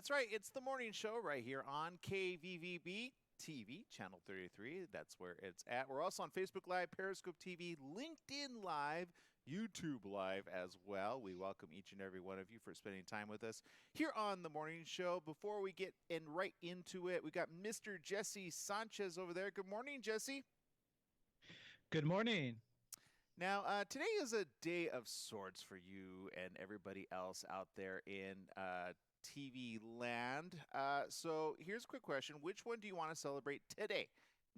That's right. It's the morning show right here on KVVB TV, channel 33. That's where it's at. We're also on Facebook Live, Periscope TV, LinkedIn Live, YouTube Live as well. We welcome each and every one of you for spending time with us here on the morning show. Before we get right into it, we got Mr. Jesse Sanchez over there. Good morning, Jesse. Good morning. Now, today is a day of sorts for you and everybody else out there in TV land. So here's a quick question. Which one do you want to celebrate today?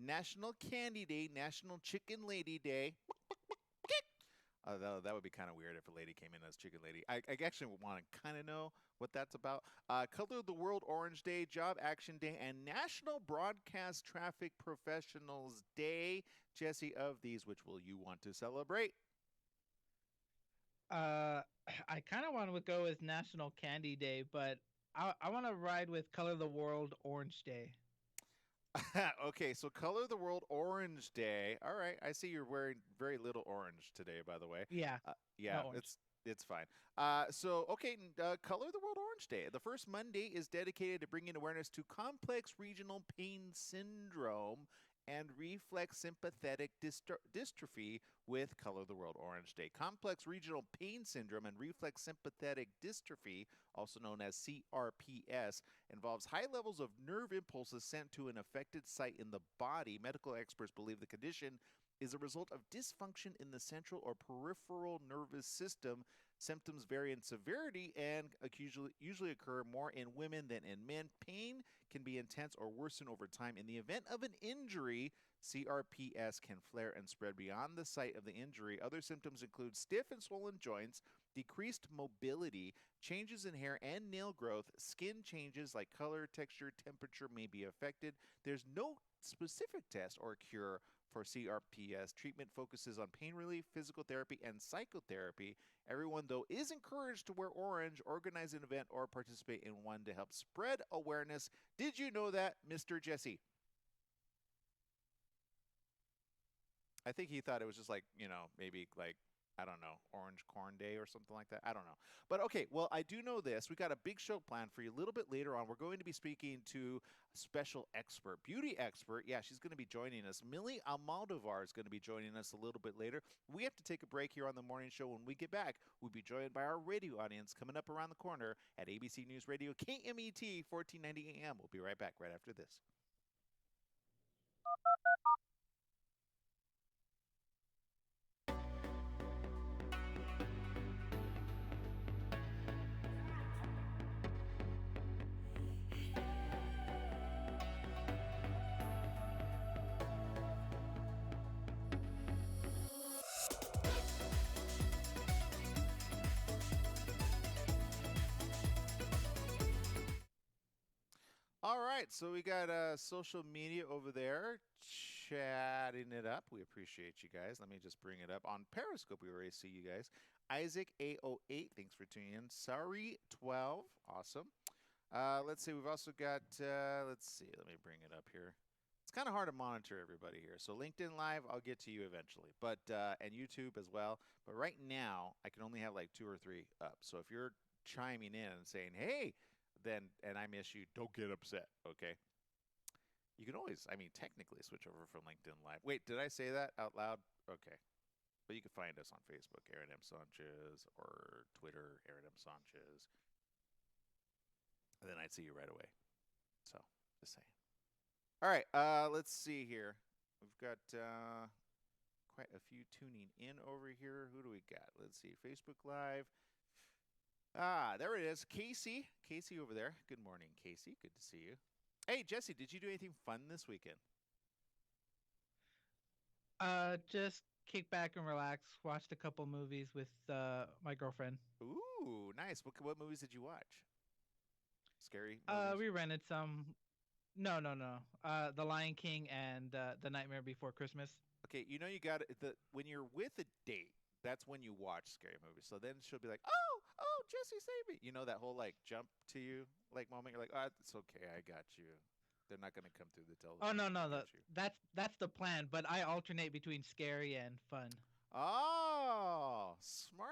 National Candy Day, National Chicken Lady Day. Although that would be kind of weird if a lady came in as Chicken Lady. I actually want to kind of know what that's about. Color of the World Orange Day, Job Action Day, and National Broadcast Traffic Professionals Day. Jesse, of these, which will you want to celebrate? Uh, I kind of want to go with National Candy Day, but I want to ride with Color the World Orange Day. Okay, so Color the World Orange Day. All right, I see you're wearing very little orange today, by the way. Yeah, Yeah, no orange. it's fine. Okay, Color the World Orange Day. The first Monday is dedicated to bringing awareness to complex regional pain syndrome and reflex sympathetic dystrophy with Color the World Orange Day. Complex regional pain syndrome and reflex sympathetic dystrophy, also known as CRPS, involves high levels of nerve impulses sent to an affected site in the body. Medical experts believe the condition is a result of dysfunction in the central or peripheral nervous system. Symptoms vary in severity and usually occur more in women than in men. Pain can be intense or worsen over time. In the event of an injury, CRPS can flare and spread beyond the site of the injury. Other symptoms include stiff and swollen joints, decreased mobility, changes in hair and nail growth, skin changes like color, texture, temperature may be affected. There's no specific test or cure for CRPS. Treatment focuses on pain relief, physical therapy, and psychotherapy. Everyone, though, is encouraged to wear orange, organize an event, or participate in one to help spread awareness. Did you know that, Mr. Jesse? I think he thought it was just like, maybe like, I don't know, Orange Corn Day or something like that. I don't know. But okay, well, I do know this. We got a big show planned for you a little bit later on. We're going to be speaking to a special expert, beauty expert. Yeah, she's going to be joining us. Millie Almodovar is going to be joining us a little bit later. We have to take a break here on the morning show. When we get back, we'll be joined by our radio audience coming up around the corner at ABC News Radio, KMET, 1490 AM. We'll be right back right after this. All right, so we got social media over there chatting it up. We appreciate you guys. Let me just bring it up on Periscope. We already see you guys. Isaac A08, thanks for tuning in. Sorry 12, awesome. Let's see. We've also got. Let's see. Let me bring it up here. It's kind of hard to monitor everybody here. So LinkedIn Live, I'll get to you eventually, but and YouTube as well. But right now, I can only have like 2 or 3 up. So if you're chiming in and saying, "Hey," then and I miss you, don't get upset, okay? You can always, I mean, technically switch over from LinkedIn Live. Wait, did I say that out loud? Okay. But you can find us on Facebook, Aaron M. Sanchez, or Twitter, Aaron M. Sanchez. And then I'd see you right away. So, just saying. All right, let's see here. We've got quite a few tuning in over here. Who do we got? Let's see. Facebook Live. Ah, there it is. Casey. Casey over there. Good morning, Casey. Good to see you. Hey, Jesse, did you do anything fun this weekend? Just kick back and relax. Watched a couple movies with my girlfriend. Ooh, nice. What movies did you watch? Scary movies? We rented some. No, no, no. The Lion King and The Nightmare Before Christmas. Okay, you got the when you're with a date, that's when you watch scary movies. So then she'll be like, "Oh, oh, Jesse, save me!" You know that whole like jump to you like moment. You're like, "Ah, it's okay, I got you." They're not gonna come through the Oh no, television no, and get you. that's the plan. But I alternate between scary and fun. Oh, smart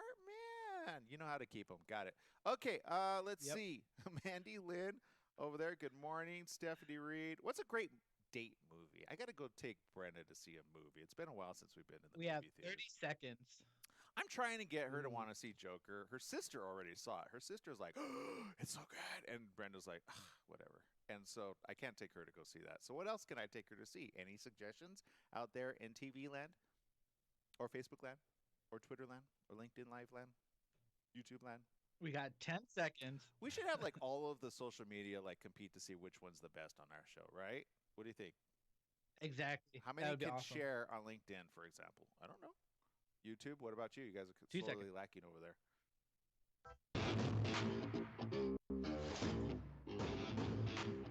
You know how to keep them. Got it. Okay, let's Yep. see. Mandy Lynn over there. Good morning. Stephanie Reed. What's a great date movie? I got to go take Brenda to see a movie. It's been a while since we've been in the We have movie 30 theaters. seconds. I'm trying to get her to Ooh. want to see Joker. Her sister already saw it. Her sister's like, oh, it's so good. And Brenda's like, whatever. And so I can't take her to go see that. So what else can I take her to see? Any suggestions out there in TV land or Facebook land or Twitter land or LinkedIn live land, YouTube land? We got 10 seconds. We should have like all of the social media like compete to see which one's the best on our show, right? What do you think? Exactly. How That many would be could awesome. share on LinkedIn, for example? I don't know. YouTube, what about you? You guys are 2 seconds. sorely lacking over there.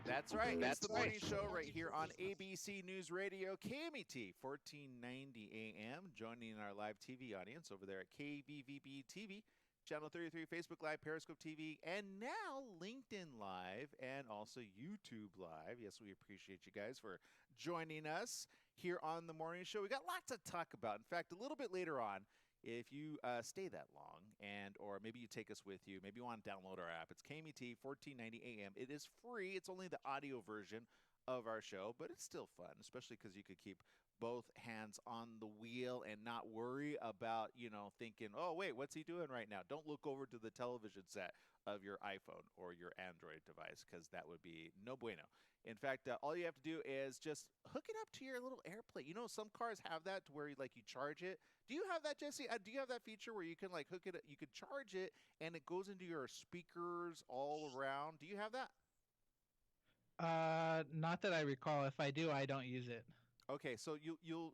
That's right. It's the morning show right here on ABC News Radio, KMET, 1490 AM. Joining our live TV audience over there at KVVB TV, Channel 33, Facebook Live, Periscope TV, and now LinkedIn Live and also YouTube Live. Yes, we appreciate you guys for joining us here on the morning show. We got lots to talk about. In fact, a little bit later on, if you stay that long and or maybe you take us with you, maybe you want to download our app. It's KMET 1490 AM. It is free. It's only the audio version of our show, but it's still fun, especially because you could keep both hands on the wheel and not worry about, thinking, oh, wait, what's he doing right now? Don't look over to the television set of your iPhone or your Android device because that would be no bueno. In fact, all you have to do is just hook it up to your little AirPlay. You know, some cars have that to where you charge it. Do you have that, Jesse? Do you have that feature where you can like hook it? You could charge it and it goes into your speakers all around. Do you have that? Not that I recall. If I do, I don't use it. Okay, so you'll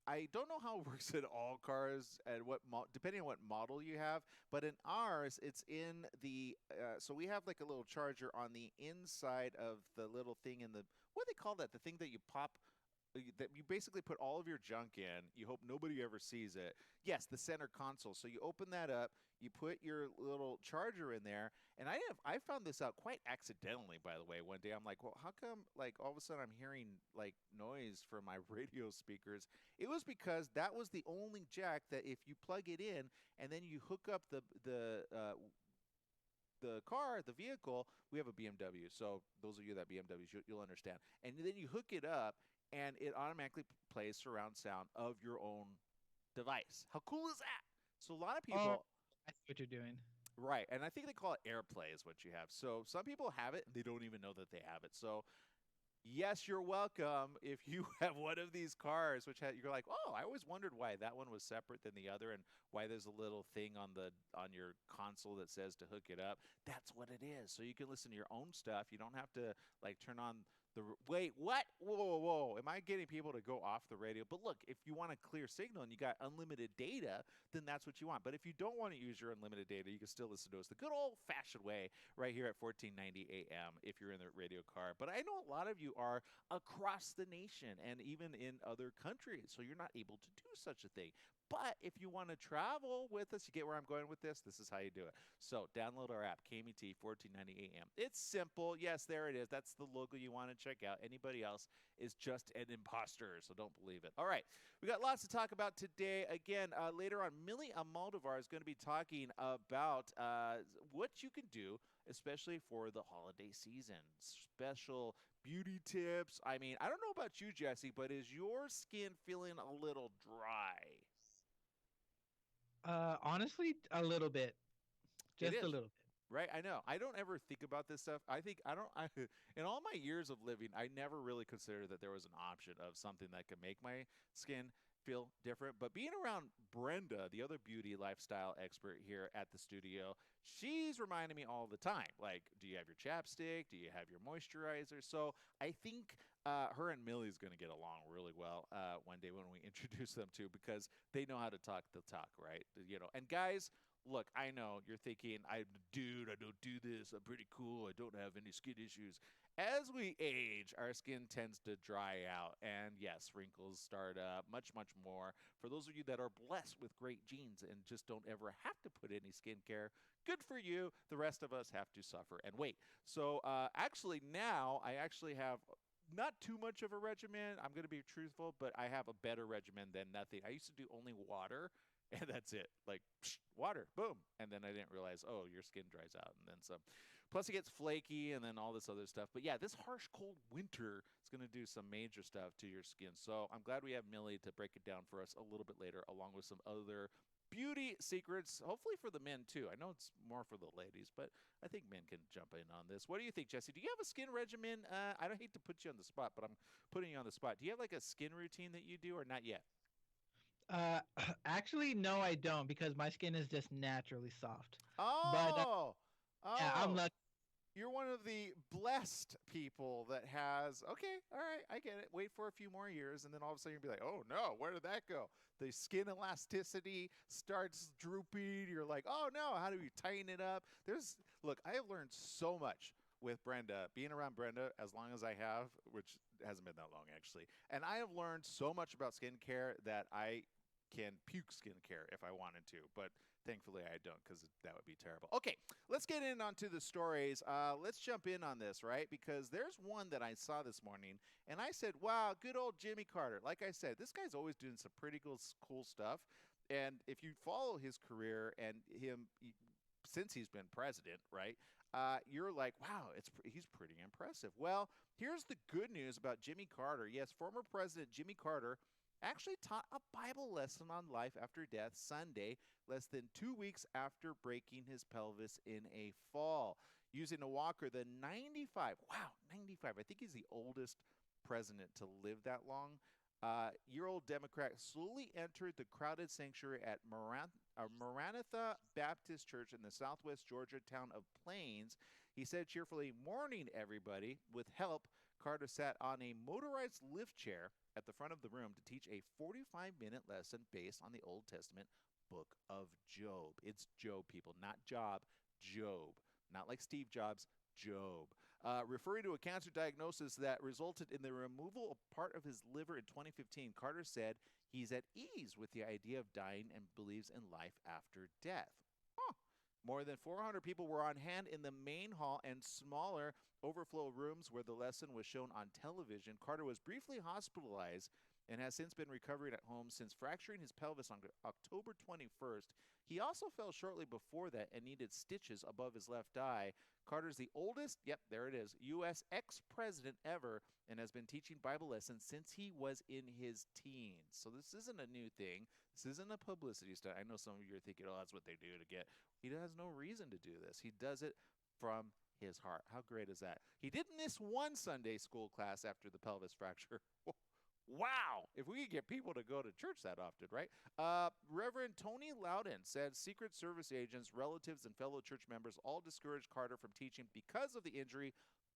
I don't know how it works in all cars and depending on what model you have, but in ours, it's in the so we have like a little charger on the inside of the little thing in the what do they call that? The thing that you pop that you basically put all of your junk in. You hope nobody ever sees it. Yes, the center console. So you open that up, you put your little charger in there, and I found this out quite accidentally, by the way. One day I'm like, well, how come like all of a sudden I'm hearing like noise from my radio speakers? It was because that was the only jack that if you plug it in and then you hook up the car, the vehicle, we have a BMW. So those of you that BMWs, you'll understand. And then you hook it up, and it automatically plays surround sound of your own device. How cool is that? So a lot of Oh, people, I see what you're doing. right? And I think they call it AirPlay is what you have. So some people have it, and they don't even know that they have it. So yes, you're welcome. If you have one of these cars, you're like, oh, I always wondered why that one was separate than the other, and why there's a little thing on your console that says to hook it up. That's what it is. So you can listen to your own stuff. You don't have to like turn on wait, what? Whoa, whoa, whoa. Am I getting people to go off the radio? But look, if you want a clear signal and you got unlimited data, then that's what you want. But if you don't want to use your unlimited data, you can still listen to us the good old fashioned way right here at 1490 AM if you're in the radio car. But I know a lot of you are across the nation and even in other countries, so you're not able to do such a thing. But if you want to travel with us, you get where I'm going with this? This is how you do it. So download our app, KMET 1490 AM. It's simple. Yes, there it is. That's the logo you want to check out. Anybody else is just an imposter, so don't believe it. All right. We got lots to talk about today. Again, later on, Millie Amaldovar is going to be talking about what you can do, especially for the holiday season. Special beauty tips. I mean, I don't know about you, Jesse, but is your skin feeling a little dry? Honestly, a little bit, It just a is. little bit. Right, I know. I don't ever think about this stuff. I think I don't. In all my years of living, I never really considered that there was an option of something that could make my skin feel different. But being around Brenda, the other beauty lifestyle expert here at the studio, she's reminding me all the time. Like, do you have your chapstick? Do you have your moisturizer? So I think her and Millie's going to get along really well one day when we introduce them to because they know how to talk the talk, right? And guys, look, I know you're thinking, dude, I don't do this. I'm pretty cool. I don't have any skin issues. As we age, our skin tends to dry out, and yes, wrinkles start up, much, much more. For those of you that are blessed with great genes and just don't ever have to put any skincare, good for you. The rest of us have to suffer and wait. So, actually, now I actually have not too much of a regimen. I'm going to be truthful, but I have a better regimen than nothing. I used to do only water and that's it. Like water, boom, and then I didn't realize, oh, your skin dries out, and then some. Plus, it gets flaky, and then all this other stuff. But yeah, this harsh, cold winter is going to do some major stuff to your skin. So I'm glad we have Millie to break it down for us a little bit later, along with some other beauty secrets, hopefully for the men too. I know it's more for the ladies, but I think men can jump in on this. What do you think, Jesse? Do you have a skin regimen? I don't hate to put you on the spot, but I'm putting you on the spot. Do you have like a skin routine that you do, or not yet? Uh, actually, no, I don't because my skin is just naturally soft. But Oh, yeah, I'm oh, lucky. you're one of the blessed people that has, okay, all right, I get it. Wait for a few more years, and then all of a sudden you'll be like, oh no, where did that go? The skin elasticity starts drooping. You're like, oh no, how do we tighten it up? Look, I have learned so much with Brenda, being around Brenda as long as I have, which hasn't been that long actually. And I have learned so much about skincare that I can puke skincare if I wanted to, but thankfully I don't because that would be terrible. Okay, let's get in onto the stories. Let's jump in on this, right? Because there's one that I saw this morning, and I said, wow, good old Jimmy Carter. Like I said, this guy's always doing some pretty cool stuff. And if you follow his career and since he's been president, right? You're like, wow, he's pretty impressive. Well, here's the good news about Jimmy Carter. Yes, former President Jimmy Carter actually taught a Bible lesson on life after death Sunday, less than 2 weeks after breaking his pelvis in a fall. Using a walker, the 95, wow, 95, I think he's the oldest president to live that long. Year old Democrat slowly entered the crowded sanctuary at Maranatha Baptist Church in the southwest Georgia town of Plains. He said cheerfully, "Morning, everybody." With help, Carter sat on a motorized lift chair at the front of the room to teach a 45-minute lesson based on the Old Testament book of Job. It's Job, people, not Job, Job. Not like Steve Jobs, Job. Referring to a cancer diagnosis that resulted in the removal of part of his liver in 2015, Carter said he's at ease with the idea of dying and believes in life after death. Huh. More than 400 people were on hand in the main hall and smaller overflow rooms where the lesson was shown on television. Carter was briefly hospitalized and has since been recovering at home since fracturing his pelvis on October 21st. He also fell shortly before that and needed stitches above his left eye. Carter's the oldest, yep, there it is, U.S. ex-president ever and has been teaching Bible lessons since he was in his teens. So this isn't a new thing. This isn't a publicity stunt. I know some of you are thinking, oh, that's what they do to get. He has no reason to do this. He does it from his heart. How great is that? He didn't miss one Sunday school class after the pelvis fracture. Wow, if we could get people to go to church that often, right? Reverend Tony Loudon said Secret Service agents, relatives, and fellow church members all discouraged Carter from teaching because of the injury,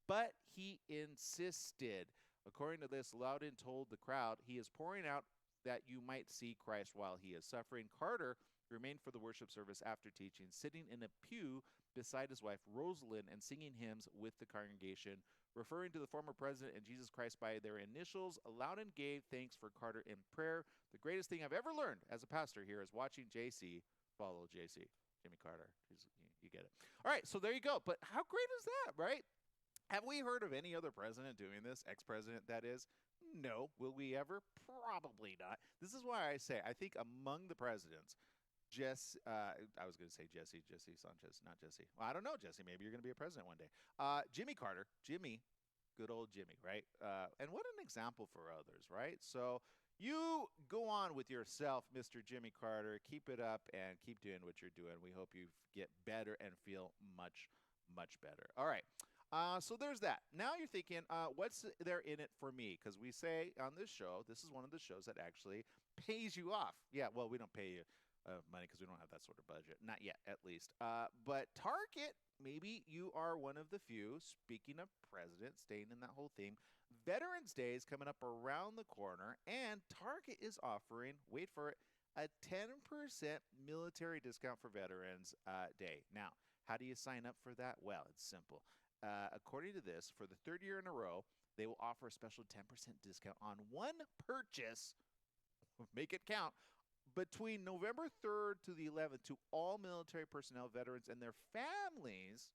but he insisted. According to this, Loudon told the crowd he is pouring out that you might see Christ while he is suffering. Carter remained for the worship service after teaching, sitting in a pew beside his wife, Rosalind, and singing hymns with the congregation. Referring to the former president and Jesus Christ by their initials, Loudon gave thanks for Carter in prayer. The greatest thing I've ever learned as a pastor here is watching JC follow JC, Jimmy Carter. You get it. All right, so there you go. But how great is that, right? Have we heard of any other president doing this? Ex-president, that is? No. Will we ever? Probably not. This is why I say I think among the presidents, I was going to say Jesse Sanchez, not Jesse. Well, I don't know, Jesse. Maybe you're going to be a president one day. Jimmy Carter, Jimmy, good old Jimmy, right? And what an example for others, right? So you go on with yourself, Mr. Jimmy Carter. Keep it up and keep doing what you're doing. We hope you get better and feel much, much better. All right. So there's that. Now you're thinking, what's there in it for me? Because we say on this show, this is one of the shows that actually pays you off. Yeah, well, we don't pay you money because we don't have that sort of budget. Not yet, at least. But Target, maybe you are one of the few. Speaking of president, staying in that whole theme, Veterans Day is coming up around the corner, and Target is offering, wait for it, a 10% military discount for Veterans Day. Now, how do you sign up for that? Well, it's simple. According to this, for the third year in a row, they will offer a special 10% discount on one purchase, make it count, between November 3rd to the 11th to all military personnel, veterans, and their families.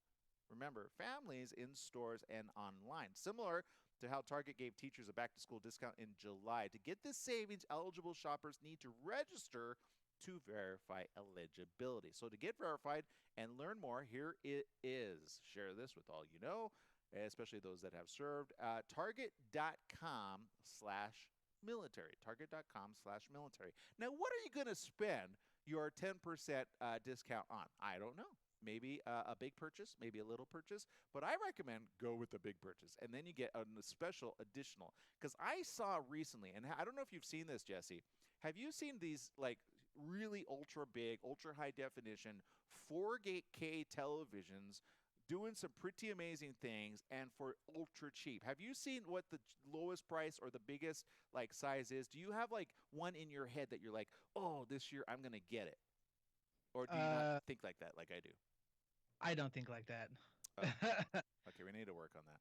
Remember, families in stores and online. Similar to how Target gave teachers a back-to-school discount in July. To get this savings, eligible shoppers need to register to verify eligibility. So to get verified and learn more, here it is. Share this with all you know, especially those that have served. Target.com/military. Target.com/military. Now, what are you going to spend your 10% discount on? I don't know. Maybe a big purchase, maybe a little purchase, but I recommend go with the big purchase, and then you get a special additional. Because I saw recently, and I don't know if you've seen this, Jesse. Have you seen these like really ultra big, ultra high definition 4K televisions doing some pretty amazing things and for ultra cheap? Have you seen what the lowest price or the biggest like size is? Do you have like one in your head that you're like, oh, this year I'm gonna get it? Or do you not Uh, think like that like I do? I don't think like that. Oh, okay, we need to work on that.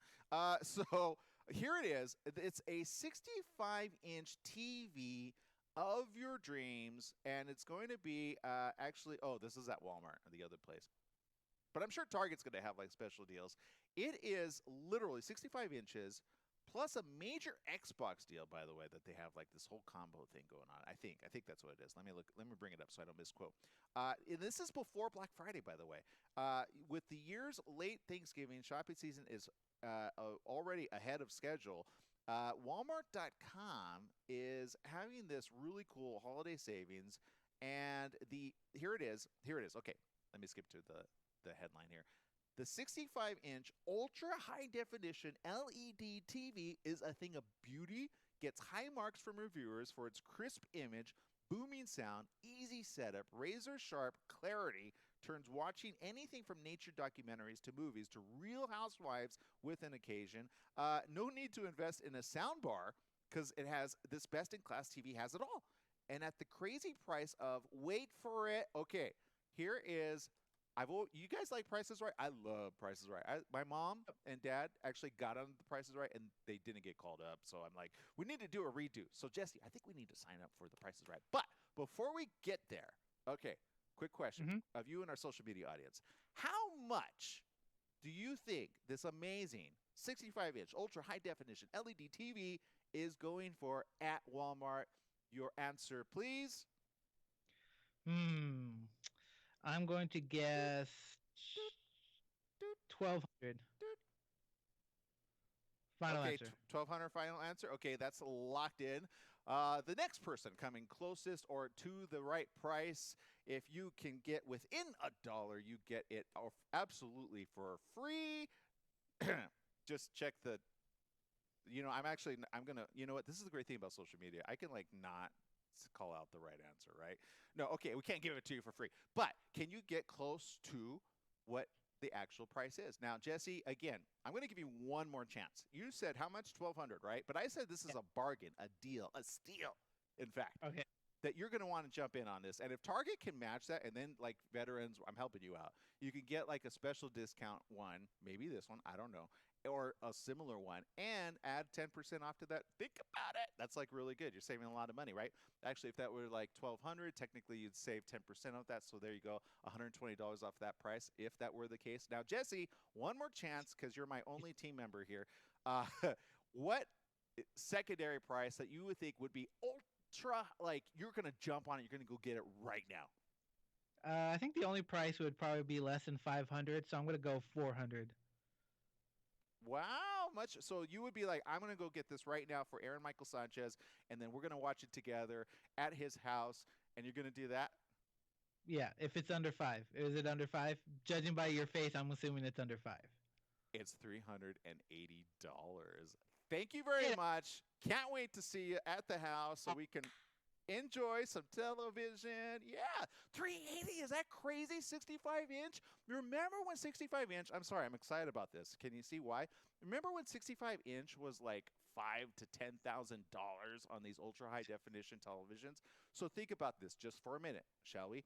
So here it is. It's a 65-inch TV of your dreams, and it's going to be actually. Oh, this is at Walmart, the other place. But I'm sure Target's going to have like special deals. It is literally 65 inches plus a major Xbox deal, by the way, that they have like this whole combo thing going on. I think that's what it is. Let me look. Let me bring it up so I don't misquote. And this is before Black Friday, by the way. With the year's late Thanksgiving shopping season is already ahead of schedule. Walmart.com is having this really cool holiday savings, and the here it is. Here it is. Okay, let me skip to the headline here. The 65-inch ultra high definition LED TV is a thing of beauty, gets high marks from reviewers for its crisp image, booming sound, easy setup, razor sharp clarity, turns watching anything from nature documentaries to movies to Real Housewives with an occasion. No need to invest in a sound bar because it has this best in class TV has it all. And at the crazy price of, wait for it, okay, here is you guys like Prices Right? I love Prices Right. My mom and dad actually got on the Prices Right, and they didn't get called up. So I'm like, we need to do a redo. So Jesse, I think we need to sign up for the Prices Right. But before we get there, okay, quick question Hmm. of you and our social media audience: how much do you think this amazing 65-inch ultra high definition LED TV is going for at Walmart? Your answer, please. Hmm. I'm going to Doot, guess doot, doot, 1200. doot. Final Okay, answer. 1200 final answer. Okay, that's locked in. The next person coming closest or to the right price, if you can get within $1, you get it absolutely for free. Just check the. I'm gonna. You know what? This is the great thing about social media. I can like not call out the right answer, right? No, okay, we can't give it to you for free. But can you get close to what the actual price is? Now, Jesse, again, I'm going to give you one more chance. You said how much? 1200, right? But I said this is Yeah. a bargain, a deal, a steal. In fact, Okay. that you're going to want to jump in on this. And if Target can match that, and then like veterans, I'm helping you out. You can get like a special discount one, maybe this one, I don't know, or a similar one, and add 10% off to that. Think about it. That's like really good. You're saving a lot of money, right? Actually, if that were like 1200, technically you'd save 10% of that. So there you go, $120 off that price if that were the case. Now, Jesse, one more chance because you're my only team member here. Uh, what secondary price that you would think would be ultra like you're gonna jump on it, you're gonna go get it right now? I think the only price would probably be less than 500, so I'm going to go 400. Wow, much so you would be like, I'm gonna go get this right now for Aaron Michael Sanchez, and then we're gonna watch it together at his house, and you're gonna do that. Yeah, if it's under 5. Is it under 5? Judging by your face, I'm assuming it's under 5. It's $380. Thank you very Yeah. much. Can't wait to see you at the house so we can enjoy some television. Yeah, 380. Is that crazy? 65-inch. Remember when 65-inch? I'm sorry, I'm excited about this. Can you see why? Remember when 65-inch was like $5,000 to $10,000 on these ultra high definition televisions? So think about this just for a minute, shall we?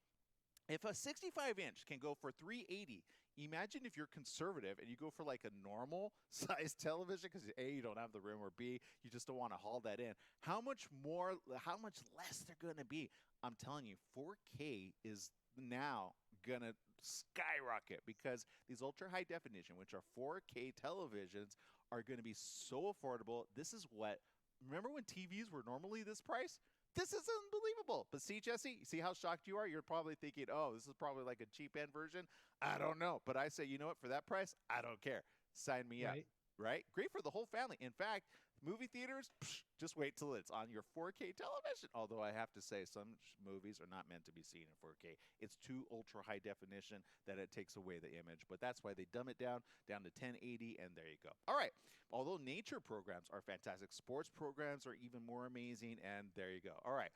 If a 65-inch can go for 380, imagine if you're conservative and you go for like a normal size television because A, you don't have the room, or B, you just don't want to haul that in. How much more, how much less they're going to be? I'm telling you, 4K is now going to skyrocket because these ultra high definition, which are 4K televisions, are going to be so affordable. This is what Remember when TVs were normally this price? This is unbelievable. But see, Jesse, see how shocked you are? You're probably thinking, oh, this is probably like a cheap end version. I don't know. But I say, you know what? For that price, I don't care. Sign me up. Right. Right? Great for the whole family. In fact, movie theaters, just wait till it's on your 4K television. Although I have to say, some movies are not meant to be seen in 4K. It's too ultra high definition that it takes away the image. But that's why they dumb it down to 1080, and there you go. All right. Although nature programs are fantastic, sports programs are even more amazing, and there you go. All right.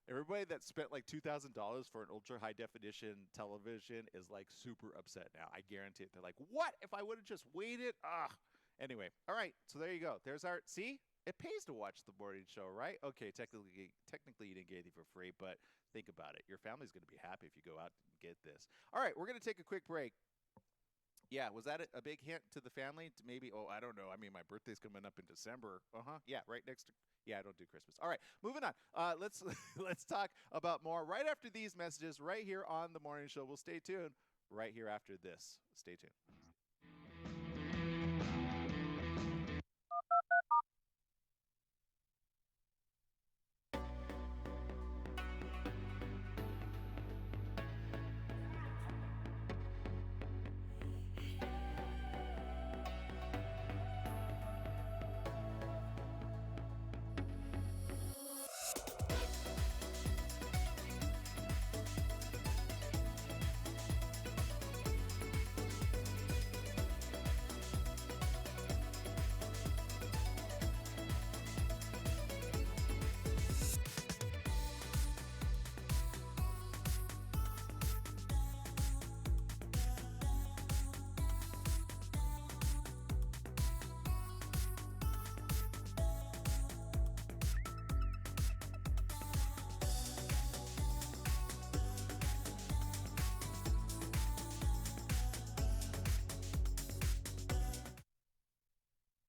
Everybody that spent like $2,000 for an ultra high definition television is like super upset now. I guarantee it. They're like, what? If I would have just waited? Ah. Anyway, all right. So there you go. There's our, see? It pays to watch the morning show, right? Okay, technically you didn't get anything for free, but think about it. Your family's going to be happy if you go out and get this. All right, we're going to take a quick break. Yeah, was that a big hint to the family? To maybe, oh, I don't know. I mean, my birthday's coming up in December. Yeah, right next to. Yeah, I don't do Christmas. All right, moving on. Let's let's talk about more right after these messages right here on the morning show. We'll stay tuned right here after this. Stay tuned.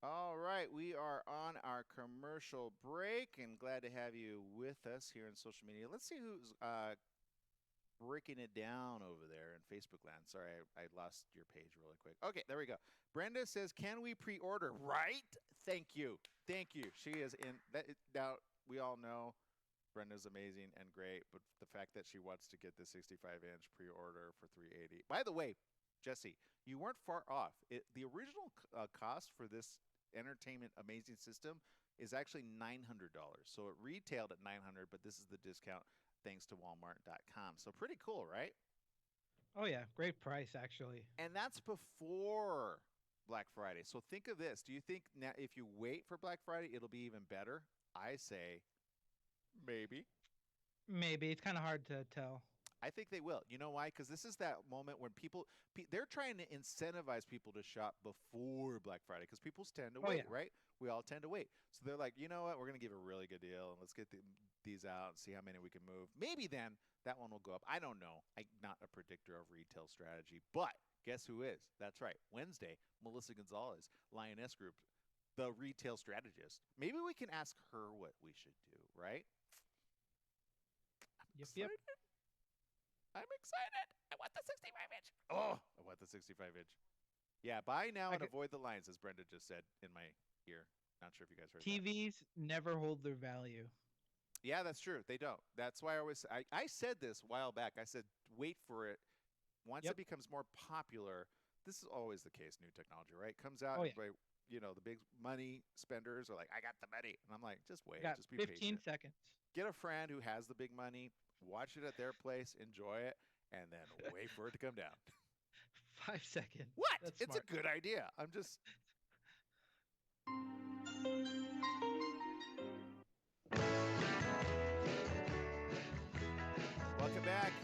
All right, we are on our commercial break and glad to have you with us here in social media. Let's see who's breaking it down over there in Facebook land. Sorry, I lost your page really quick. Okay, there we go. Brenda says, "Can we pre-order?" Right? Thank you, thank you. She is in that. Now we all know Brenda's amazing and great, but the fact that she wants to get the 65-inch pre-order for 380. By the way, Jesse, you weren't far off. The original cost for this entertainment amazing system is actually $900. So it retailed at $900, but this is the discount thanks to Walmart.com. So pretty cool, right? Oh yeah, great price actually. And that's before Black Friday. So think of this. Do you think now if you wait for Black Friday, it'll be even better? I say maybe. Maybe it's kind of hard to tell. I think they will. You know why? Because this is that moment when they're trying to incentivize people to shop before Black Friday because people tend to Oh wait, yeah. right? We all tend to wait. So they're like, you know what? We're going to give a really good deal and let's get these out and see how many we can move. Maybe then that one will go up. I don't know. I'm not a predictor of retail strategy, but guess who is? That's right. Wednesday, Melissa Gonzalez, Lioness Group, the retail strategist. Maybe we can ask her what we should do, right? Yep. I'm excited. I want the 65-inch. Oh, I want the 65-inch. Yeah, buy now and avoid the lines, as Brenda just said in my ear. Not sure if you guys heard that. TVs never hold their value. Yeah, that's true. They don't. That's why I said this a while back. I said wait for it. Once it becomes more popular, this is always the case. New technology, right? Comes out, everybody, the big money spenders are like, I got the money, and I'm like, just wait, just be 15 patient. seconds. Get a friend who has the big money, watch it at their place, enjoy it, and then wait for it to come down. 5 seconds. What? That's It's smart. a good idea. I'm just.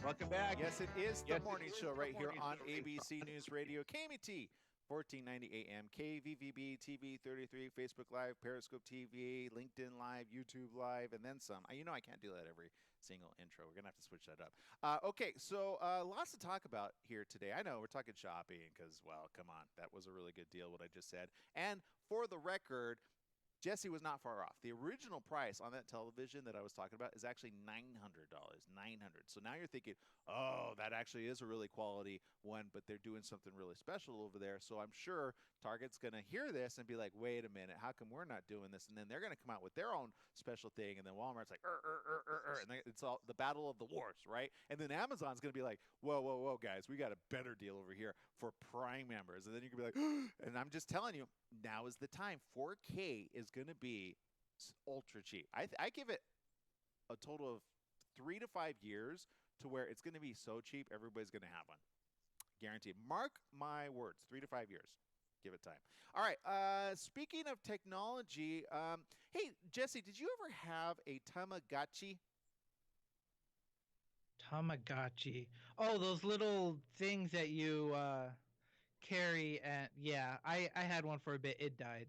Welcome back. Yes, it is the morning show right here on ABC News Radio, KMT 1490 AM, KVVB TV 33, Facebook Live, Periscope TV, LinkedIn Live, YouTube Live, and then some. I can't do that every single intro. We're going to have to switch that up. Okay, so lots to talk about here today. I know we're talking shopping because, well, come on. That was a really good deal, what I just said. And for the record, Jesse was not far off. The original price on that television that I was talking about is actually $900. 900. So now you're thinking, oh, that actually is a really quality one, but they're doing something really special over there. So I'm sure Target's going to hear this and be like, wait a minute, how come we're not doing this? And then they're going to come out with their own special thing. And then Walmart's like, and it's all the battle of the wars, right? And then Amazon's going to be like, whoa, whoa, whoa, guys, we got a better deal over here for Prime members. And then you can be like, and I'm just telling you, now is the time. 4K is going to be ultra cheap. I give it a total of 3 to 5 years to where it's going to be so cheap, everybody's going to have one. Guaranteed. Mark my words, 3 to 5 years. Give it time. All right. Speaking of technology, hey, Jesse, did you ever have a Tamagotchi? Tamagotchi. Oh, those little things that you carry, and yeah, I had one for a bit. It died.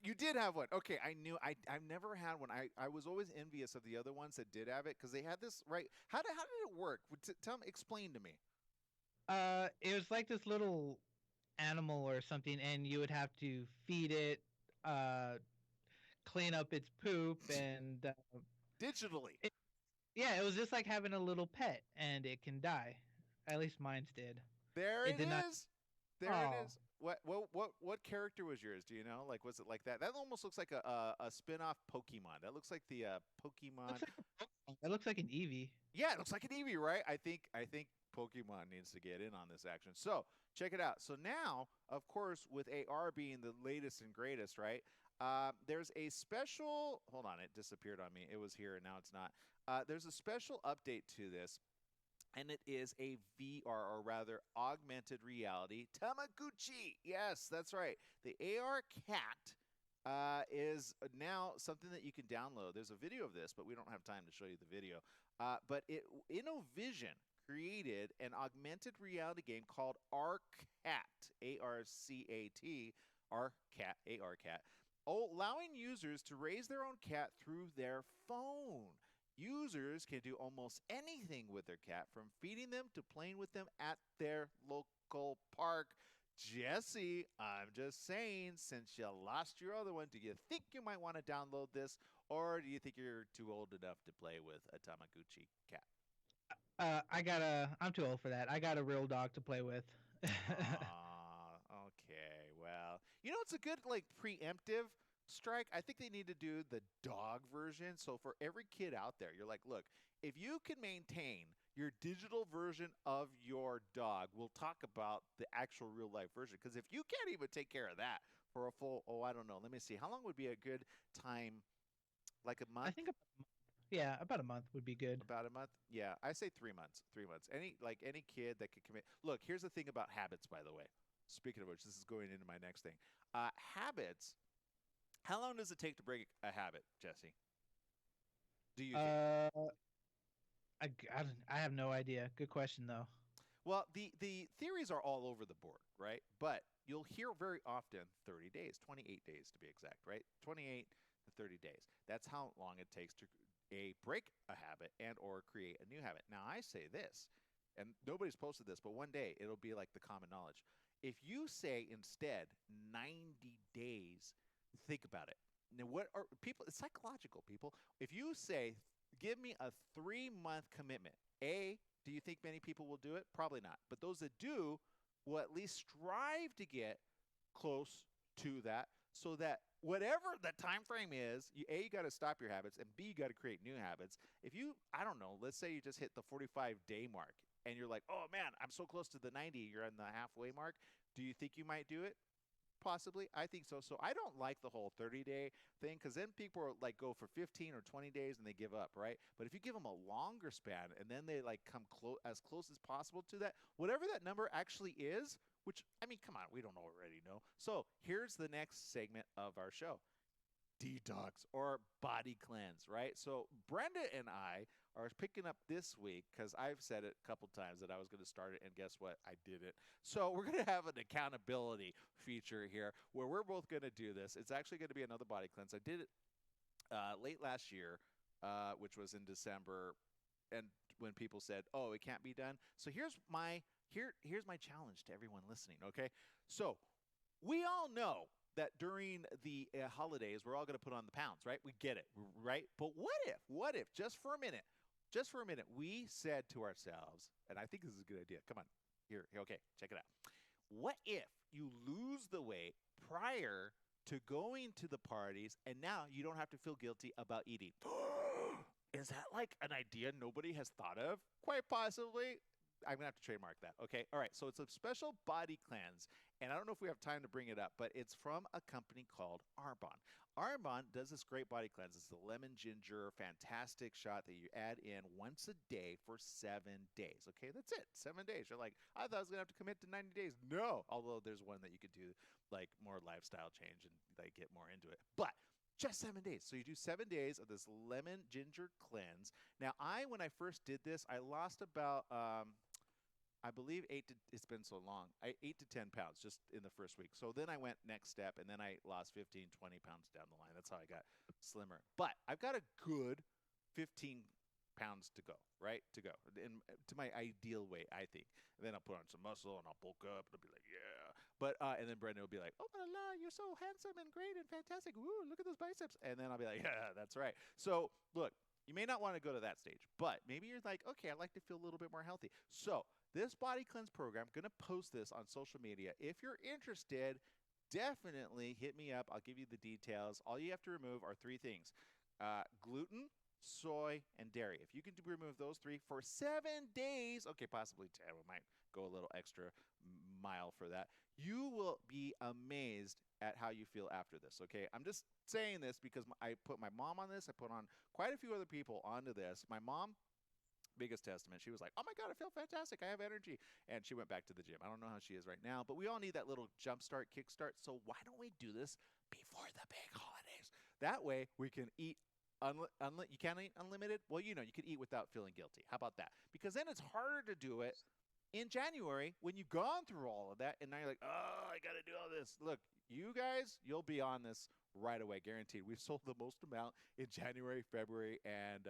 You did have one. Okay, I knew. I've never had one. I was always envious of the other ones that did have it because they had this right. How did it work? Tell me, explain to me. It was like this little animal or something, and you would have to feed it, uh, clean up its poop, and Digitally. it, yeah, it was just like having a little pet, and it can die. At least mine's did. There It it did not. is. There it Oh, is. What character was yours? Do you know? Like, was it like that? That almost looks like a spin-off Pokemon. That looks like the Pokemon. looks like a Pokemon. It looks like an Eevee. Yeah, it looks like an Eevee, right? I think Pokemon needs to get in on this action. So check it out. So now, of course, with AR being the latest and greatest, right? There's a special. Hold on, it disappeared on me. It was here, and now it's not. There's a special update to this, and it is a VR, or rather augmented reality Tamaguchi. Yes, that's right. The AR cat is now something that you can download. There's a video of this, but we don't have time to show you the video. But Innovision created an augmented reality game called ARCAT, ARCAT, ARCAT, ARCAT, allowing users to raise their own cat through their phone. Users can do almost anything with their cat, from feeding them to playing with them at their local park. Jesse, I'm just saying, since you lost your other one, do you think you might want to download this, or do you think you're too old enough to play with a Tamaguchi cat? I'm too old for that. I got a real dog to play with. Okay. Well, it's a good like preemptive strike. I think they need to do the dog version. So for every kid out there, you're like, look, if you can maintain your digital version of your dog, we'll talk about the actual real life version. Because if you can't even take care of that for a full, oh, I don't know, let me see, how long would be a good time? Like a I month? think, yeah, about a month would be good. About a month? Yeah, I say 3 months. 3 months. Any kid that could commit. Look, here's the thing about habits, by the way. Speaking of which, this is going into my next thing. Habits. How long does it take to break a habit, Jesse? Do you think? Uh, I have no idea. Good question though. Well, the theories are all over the board, right? But you'll hear very often 30 days, 28 days to be exact, right? 28 to 30 days. That's how long it takes to break a habit and or create a new habit. Now, I say this, and nobody's posted this, but one day it'll be like the common knowledge. If you say instead 90 days, think about it. Now, what are people? It's psychological, people. If you say, give me a 3 month commitment, do you think many people will do it? Probably not. But those that do will at least strive to get close to that, so that whatever the time frame is, you got to stop your habits, and B, you got to create new habits. If you, I don't know, let's say you just hit the 45-day mark and you're like, oh man, I'm so close to the 90, you're on the halfway mark. Do you think you might do it? Possibly. I think so. So I don't like the whole 30-day thing, because then people are like go for 15 or 20 days and they give up, right? But if you give them a longer span and then they like come as close as possible to that, whatever that number actually is, which, I mean, come on, we don't already know. So here's the next segment of our show: detox or body cleanse, right? So Brenda and I are picking up this week, because I've said it a couple times that I was going to start it, and guess what? I did it. So we're going to have an accountability feature here where we're both going to do this. It's actually going to be another body cleanse. I did it late last year, which was in December, and when people said, "Oh, it can't be done," so here's my challenge to everyone listening. Okay, so we all know that during the holidays we're all going to put on the pounds, right? We get it, right? But what if, just for a minute, we said to ourselves, and I think this is a good idea. Come on, here, okay, check it out. What if you lose the weight prior to going to the parties, and now you don't have to feel guilty about eating? Is that like an idea nobody has thought of? Quite possibly. I'm gonna have to trademark that. Okay. All right. So it's a special body cleanse, and I don't know if we have time to bring it up, but it's from a company called Arbonne. Arbonne does this great body cleanse. It's the lemon ginger, fantastic shot that you add in once a day for 7 days. Okay, that's it. 7 days. You're like, I thought I was gonna have to commit to 90 days. No, although there's one that you could do like more lifestyle change and like get more into it, but just 7 days. So you do 7 days of this lemon ginger cleanse. Now, when I first did this, I lost about I believe it's been so long, 8 to 10 pounds just in the first week. So then I went next step, and then I lost 15, 20 pounds down the line. That's how I got slimmer. But I've got a good 15 pounds to go, right? To go to my ideal weight, I think. And then I'll put on some muscle and I'll bulk up and I'll be like, yeah. But and then Brendan will be like, oh la la, you're so handsome and great and fantastic. Woo, look at those biceps. And then I'll be like, yeah, that's right. So look, you may not want to go to that stage, but maybe you're like, okay, I'd like to feel a little bit more healthy. So this body cleanse program, I'm going to post this on social media. If you're interested, definitely hit me up. I'll give you the details. All you have to remove are three things: gluten, soy, and dairy. If you can remove those three for 7 days, okay, possibly 10, we might go a little extra mile for that, you will be amazed at how you feel after this, okay? I'm just saying this because I put my mom on this. I put on quite a few other people onto this. My mom, biggest testament. She was like, oh my God, I feel fantastic. I have energy. And she went back to the gym. I don't know how she is right now, but we all need that little jump start, kick start. So why don't we do this before the big holidays? That way we can eat. You can't eat unlimited? Well, you can eat without feeling guilty. How about that? Because then it's harder to do it in January when you've gone through all of that, and now you're like, oh, I got to do all this. Look, you guys, you'll be on this right away, guaranteed. We've sold the most amount in January, February, and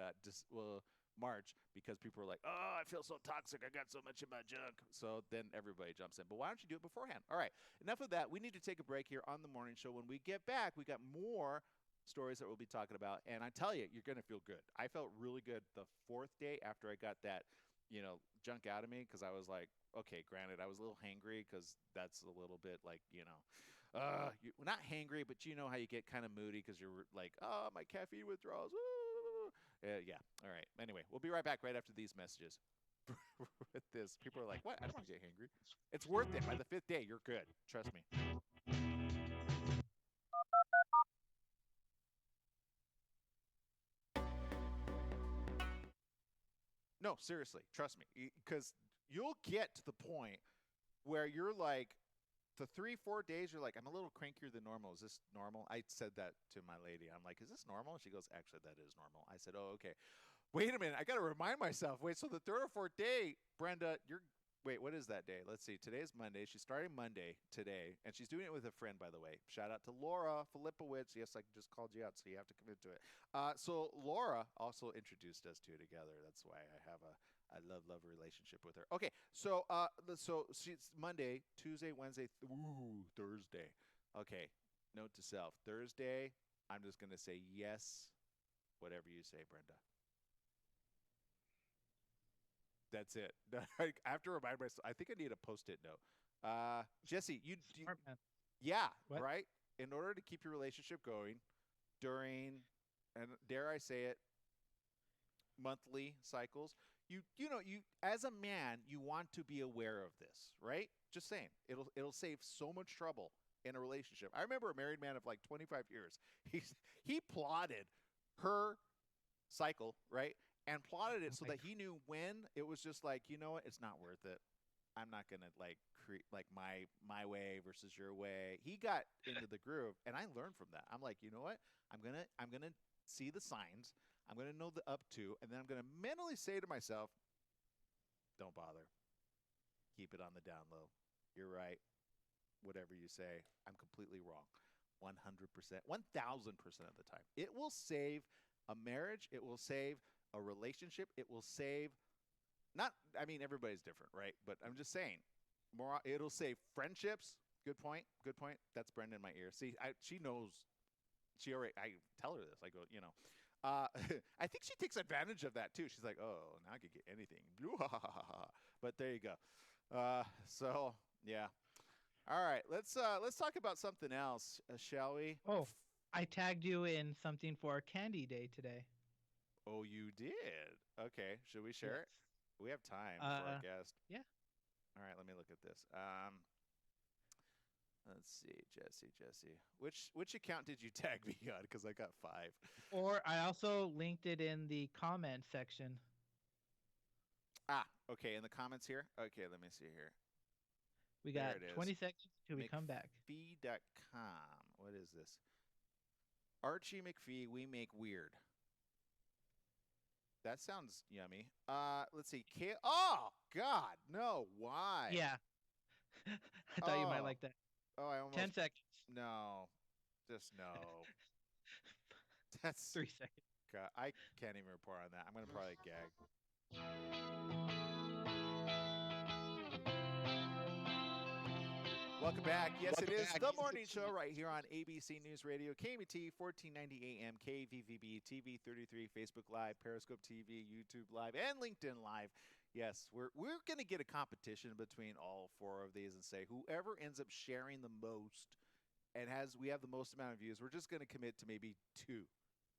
March, because people are like, oh, I feel so toxic. I got so much in my junk. So then everybody jumps in. But why don't you do it beforehand? All right, enough of that. We need to take a break here on the morning show. When we get back, we got more stories that we'll be talking about. And I tell you, you're going to feel good. I felt really good the fourth day after I got that, junk out of me, because I was like, okay, granted, I was a little hangry, because that's a little bit like, not hangry, but you know how you get kind of moody because you're like, oh, my caffeine withdrawals. Yeah. All right. Anyway, we'll be right back right after these messages. With this, people are like, what? I don't want to get hangry. It's worth it. By the fifth day, you're good. Trust me. No, seriously, trust me, because you'll get to the point where you're like, the 3-4 days, you're like, I'm a little crankier than normal. Is this normal? I said that to my lady. I'm like, is this normal? She goes, actually, that is normal. I said, oh, okay. Wait a minute. I got to remind myself. Wait, so the third or fourth day, Brenda, wait, what is that day? Let's see. Today's Monday. She's starting Monday today, and she's doing it with a friend, by the way. Shout out to Laura Filipowicz. Yes, I just called you out, so you have to commit to it. So Laura also introduced us two together. That's why I have a love relationship with her. Okay, so she's Monday, Tuesday, Wednesday, Thursday. Okay, note to self: Thursday, I'm just gonna say yes, whatever you say, Brenda. That's it. I have to remind myself. I think I need a post-it note. Jesse, Smart man. yeah, What? right. In order to keep your relationship going during, and dare I say it, monthly cycles, you as a man, you want to be aware of this, right? Just saying, it'll save so much trouble in a relationship. I remember a married man of like 25 years. He plotted her cycle, right? And plotted it so that he knew when it was just like, you know what, it's not worth it. I'm not gonna like create like my way versus your way. He got into the groove, and I learned from that. I'm like, you know what? I'm gonna see the signs. I'm gonna know the up to, and then I'm gonna mentally say to myself, don't bother. Keep it on the down low. You're right. Whatever you say, I'm completely wrong. 100%, 1000% of the time. It will save a marriage. It will save a relationship. It will save everybody's different, right? But I'm just saying, it'll save friendships. Good point. Good point. That's Brenda in my ear. See, she knows. She already. I tell her this. I go, I think she takes advantage of that too. She's like, oh, now I can get anything. But there you go. So yeah. All right. Let's talk about something else, shall we? Oh, I tagged you in something for Candy Day today. Oh, you did. Okay. Should we share Yes. it? We have time for our guest. Yeah. All right. Let me look at this. Let's see, Jesse. Which account did you tag me on? Because I got 5. Or I also linked it in the comment section. Okay, in the comments here. Okay, let me see here. We got 20 seconds till we come back. McPhee.com. What is this? Archie McPhee, we make weird. That sounds yummy. Let's see. Oh God, no! Why? Yeah. I thought you might like that. Oh, I almost. 10 seconds. No, just no. That's 3 seconds. God, I can't even report on that. I'm gonna probably gag. Welcome back. Yes, it is the morning show right here on ABC News Radio, KMT 1490 AM, KVVB, TV 33, Facebook Live, Periscope TV, YouTube Live, and LinkedIn Live. Yes, we're going to get a competition between all 4 of these and say whoever ends up sharing the most and we have the most amount of views, we're just going to commit to maybe 2.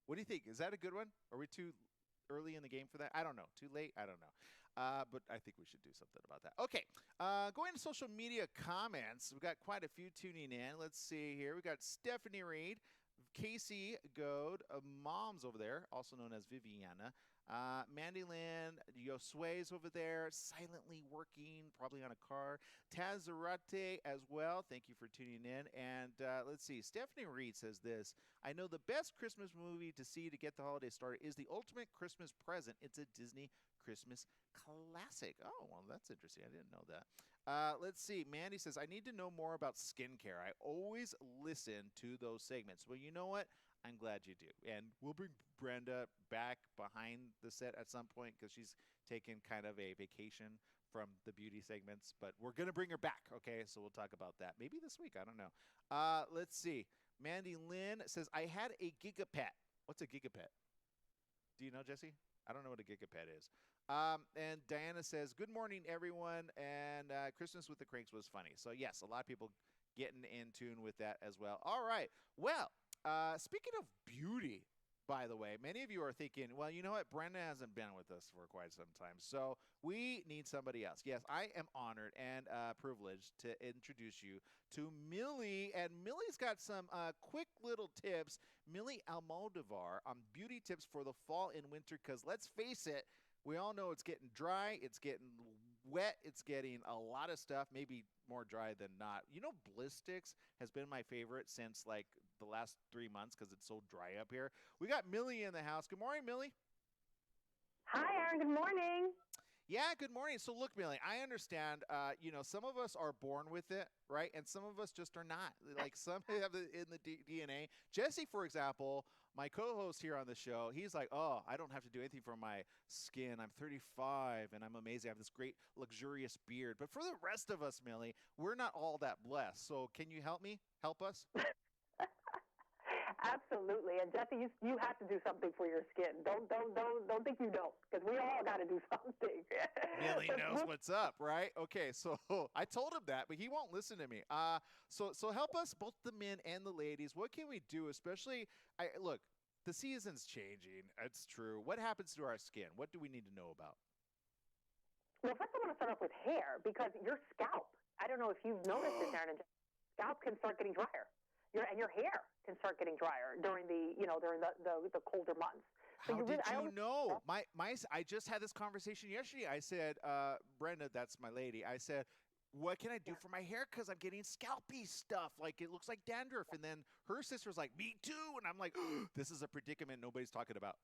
What do you think? Is that a good one? Are we too early in the game for that? I don't know. Too late? I don't know. But I think we should do something about that. Okay, going to social media comments. We've got quite a few tuning in. Let's see here. We got Stephanie Reed, Casey Goad, Mom's over there, also known as Viviana. Mandy Lynn, Josue's over there, silently working, probably on a car. Taz Zarate as well. Thank you for tuning in. And let's see. Stephanie Reed says this. I know the best Christmas movie to see to get the holiday started is The Ultimate Christmas Present. It's a Disney Christmas classic. Oh, well, that's interesting. I didn't know that. Let's see. Mandy says, I need to know more about skincare. I always listen to those segments. Well, you know what? I'm glad you do. And we'll bring Brenda back behind the set at some point because she's taken kind of a vacation from the beauty segments. But we're going to bring her back, okay? So we'll talk about that. Maybe this week. I don't know. Let's see. Mandy Lynn says, I had a gigapet. What's a gigapet? Do you know, Jesse? I don't know what a gigapet is. And Diana says, good morning, everyone. And Christmas with the Cranks was funny. So, yes, a lot of people getting in tune with that as well. All right. Well, speaking of beauty, by the way, many of you are thinking, well, you know what? Brenda hasn't been with us for quite some time, so we need somebody else. Yes, I am honored and privileged to introduce you to Millie, and Millie's got some quick little tips. Millie Almodovar on beauty tips for the fall and winter, because let's face it, we all know it's getting dry, it's getting wet, it's getting a lot of stuff, maybe more dry than not. You know, Blizzsticks has been my favorite since like the last 3 months because it's so dry up here. We got Millie in the house. Good morning, Millie. Hi, Aaron. Good morning. Yeah, good morning. So look, Millie, I understand, some of us are born with it, right? And some of us just are not. Like some have it in the DNA. Jesse, for example, my co-host here on the show, he's like, oh, I don't have to do anything for my skin. I'm 35 and I'm amazing. I have this great luxurious beard. But for the rest of us, Millie, we're not all that blessed. So can you help me? Help us? Absolutely. And Jesse, you have to do something for your skin. Don't think you don't, because we all got to do something. Millie knows what's up, right? Okay, so I told him that, but he won't listen to me. So help us, both the men and the ladies. What can we do? Especially, look, the season's changing. It's true. What happens to our skin? What do we need to know about? Well, first I want to start off with hair, because your scalp, I don't know if you've noticed this, Aaron, scalp can start getting drier. Your hair can start getting drier during the colder months. So How did you know? I just had this conversation yesterday. I said, Brenda, that's my lady. I said, what can I do for my hair? Because I'm getting scalpy stuff. Like, it looks like dandruff. And then her sister's like, me too. And I'm like, oh, this is a predicament nobody's talking about.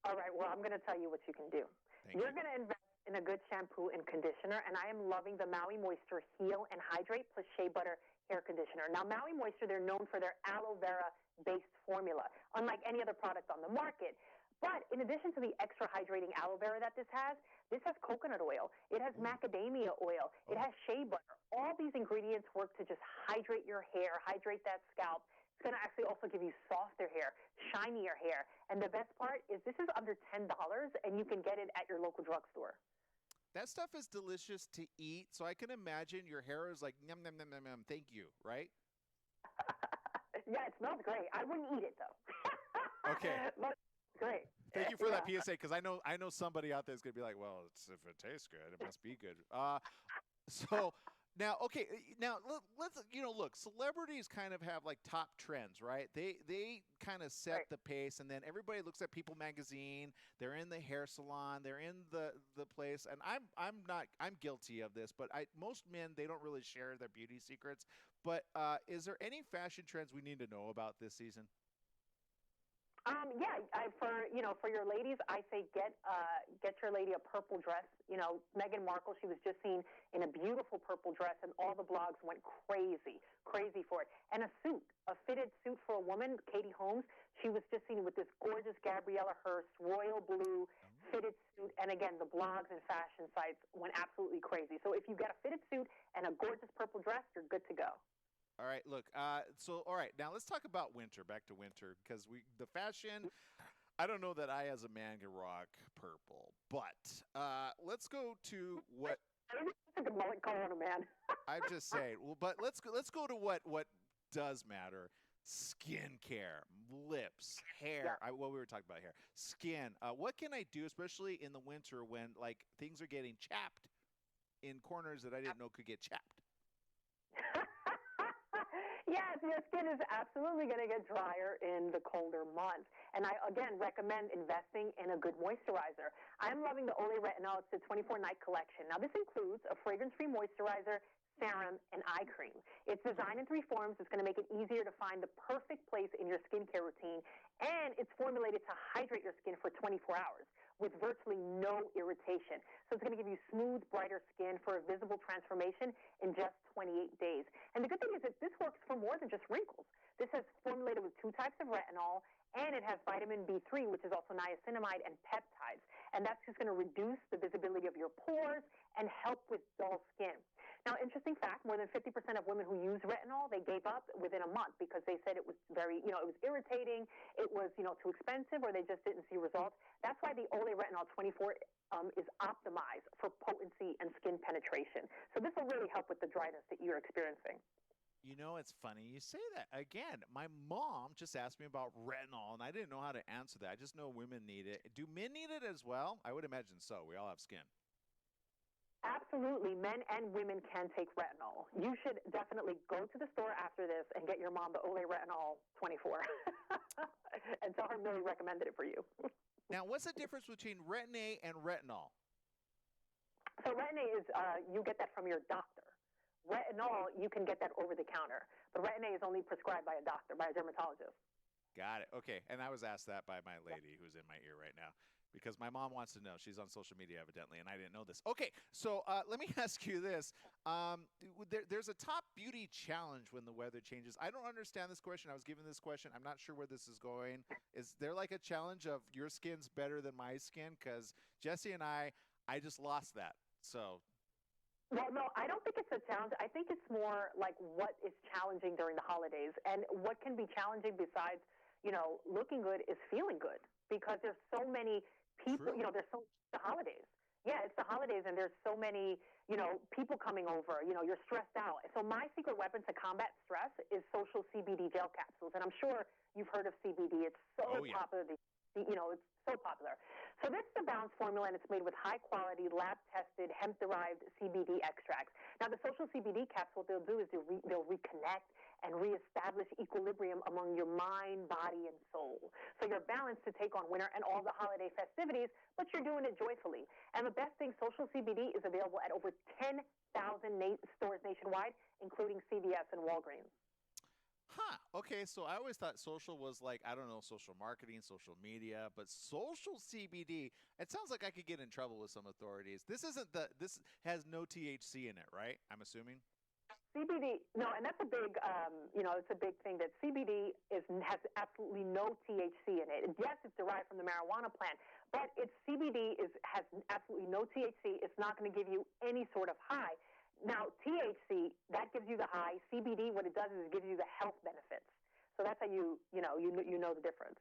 All right. Well, I'm going to tell you what you can do. You're going to invest in a good shampoo and conditioner. And I am loving the Maui Moisture Heal and Hydrate plus Shea Butter hair conditioner. Now, Maui Moisture, they're known for their aloe vera-based formula, unlike any other product on the market. But in addition to the extra hydrating aloe vera that this has coconut oil. It has macadamia oil. It has shea butter. All these ingredients work to just hydrate your hair, hydrate that scalp. It's going to actually also give you softer hair, shinier hair. And the best part is this is under $10, and you can get it at your local drugstore. That stuff is delicious to eat, so I can imagine your hair is like, yum, yum, yum, yum, yum, thank you, right? Yeah, it smells great. I wouldn't eat it, though. Okay. But great. Thank you for that PSA, because I know somebody out there is going to be like, well, if it tastes good, it must be good. So now, okay, now let's look, celebrities kind of have like top trends, right? They kind of set the pace, and then everybody looks at People magazine. They're in the hair salon, they're in the place, and I'm guilty of this, but most men, they don't really share their beauty secrets. But is there any fashion trends we need to know about this season? Yeah, for your ladies, I say get your lady a purple dress. Meghan Markle, she was just seen in a beautiful purple dress, and all the blogs went crazy for it. And a fitted suit for a woman, Katie Holmes, she was just seen with this gorgeous Gabriella Hearst royal blue fitted suit. And again, the blogs and fashion sites went absolutely crazy. So if you get a fitted suit and a gorgeous purple dress, you're good to go. All right, look, all right, now let's talk about winter, back to winter, because the fashion, I don't know that I as a man can rock purple, but let's go to what... I think a mullet color on a man. I'm just saying, but let's go to what does matter. Skincare, lips, hair, what we were talking about here, skin. What can I do, especially in the winter when like things are getting chapped in corners that I didn't know could get chapped? Yes, your skin is absolutely going to get drier in the colder months. And I, again, recommend investing in a good moisturizer. I'm loving the Olay Retinol. It's the 24-night collection. Now, this includes a fragrance-free moisturizer, serum, and eye cream. It's designed in 3 forms. It's going to make it easier to find the perfect place in your skincare routine. And it's formulated to hydrate your skin for 24 hours with virtually no irritation. So it's going to give you smooth, brighter skin for a visible transformation in just 28 days. And the good thing is that this works for more than just wrinkles. This is formulated with 2 types of retinol, and it has vitamin B3, which is also niacinamide, and peptides. And that's just going to reduce the visibility of your pores and help with dull skin. Now, interesting fact, more than 50% of women who use retinol, they gave up within a month because they said it was very, it was irritating, it was, too expensive, or they just didn't see results. That's why the Olay Retinol 24 is optimized for potency and skin penetration. So this will really help with the dryness that you're experiencing. It's funny you say that. Again, my mom just asked me about retinol, and I didn't know how to answer that. I just know women need it. Do men need it as well? I would imagine so. We all have skin. Absolutely. Men and women can take retinol. You should definitely go to the store after this and get your mom the Olay Retinol 24 and tell her Millie recommended it for you. Now, what's the difference between Retin-A and retinol? So Retin-A is, you get that from your doctor. Retinol, you can get that over the counter. But Retin-A is only prescribed by a doctor, by a dermatologist. Got it. Okay. And I was asked that by my lady who's in my ear right now, because my mom wants to know. She's on social media, evidently, and I didn't know this. Okay, so let me ask you this. There's a top beauty challenge when the weather changes. I don't understand this question. I was given this question. I'm not sure where this is going. Is there like a challenge of your skin's better than my skin? Because Jesse and I just lost that. So... Well, no, I don't think it's a challenge. I think it's more like what is challenging during the holidays. And what can be challenging besides, looking good is feeling good. Because there's so many people, there's the holidays. Yeah, it's the holidays, and there's so many, people coming over. You're stressed out. So my secret weapon to combat stress is social CBD gel capsules. And I'm sure you've heard of CBD. It's so popular. It's so popular. So this is the balanced formula, and it's made with high-quality, lab-tested, hemp-derived CBD extracts. Now, the social CBD capsule, what they'll do is they'll reconnect and reestablish equilibrium among your mind, body, and soul. So you're balanced to take on winter and all the holiday festivities, but you're doing it joyfully. And the best thing, social CBD is available at over 10,000 stores nationwide, including CVS and Walgreens. Huh. Okay, so I always thought social was like, I don't know, social marketing, social media, but social CBD, it sounds like I could get in trouble with some authorities. This has no THC in it, right? I'm assuming? CBD, no, and that's a big, it's a big thing that CBD has absolutely no THC in it. And yes, it's derived from the marijuana plant, but CBD has absolutely no THC. It's not going to give you any sort of high. Now, THC, that gives you the high. CBD, what it does is it gives you the health benefits. So that's how you know the difference.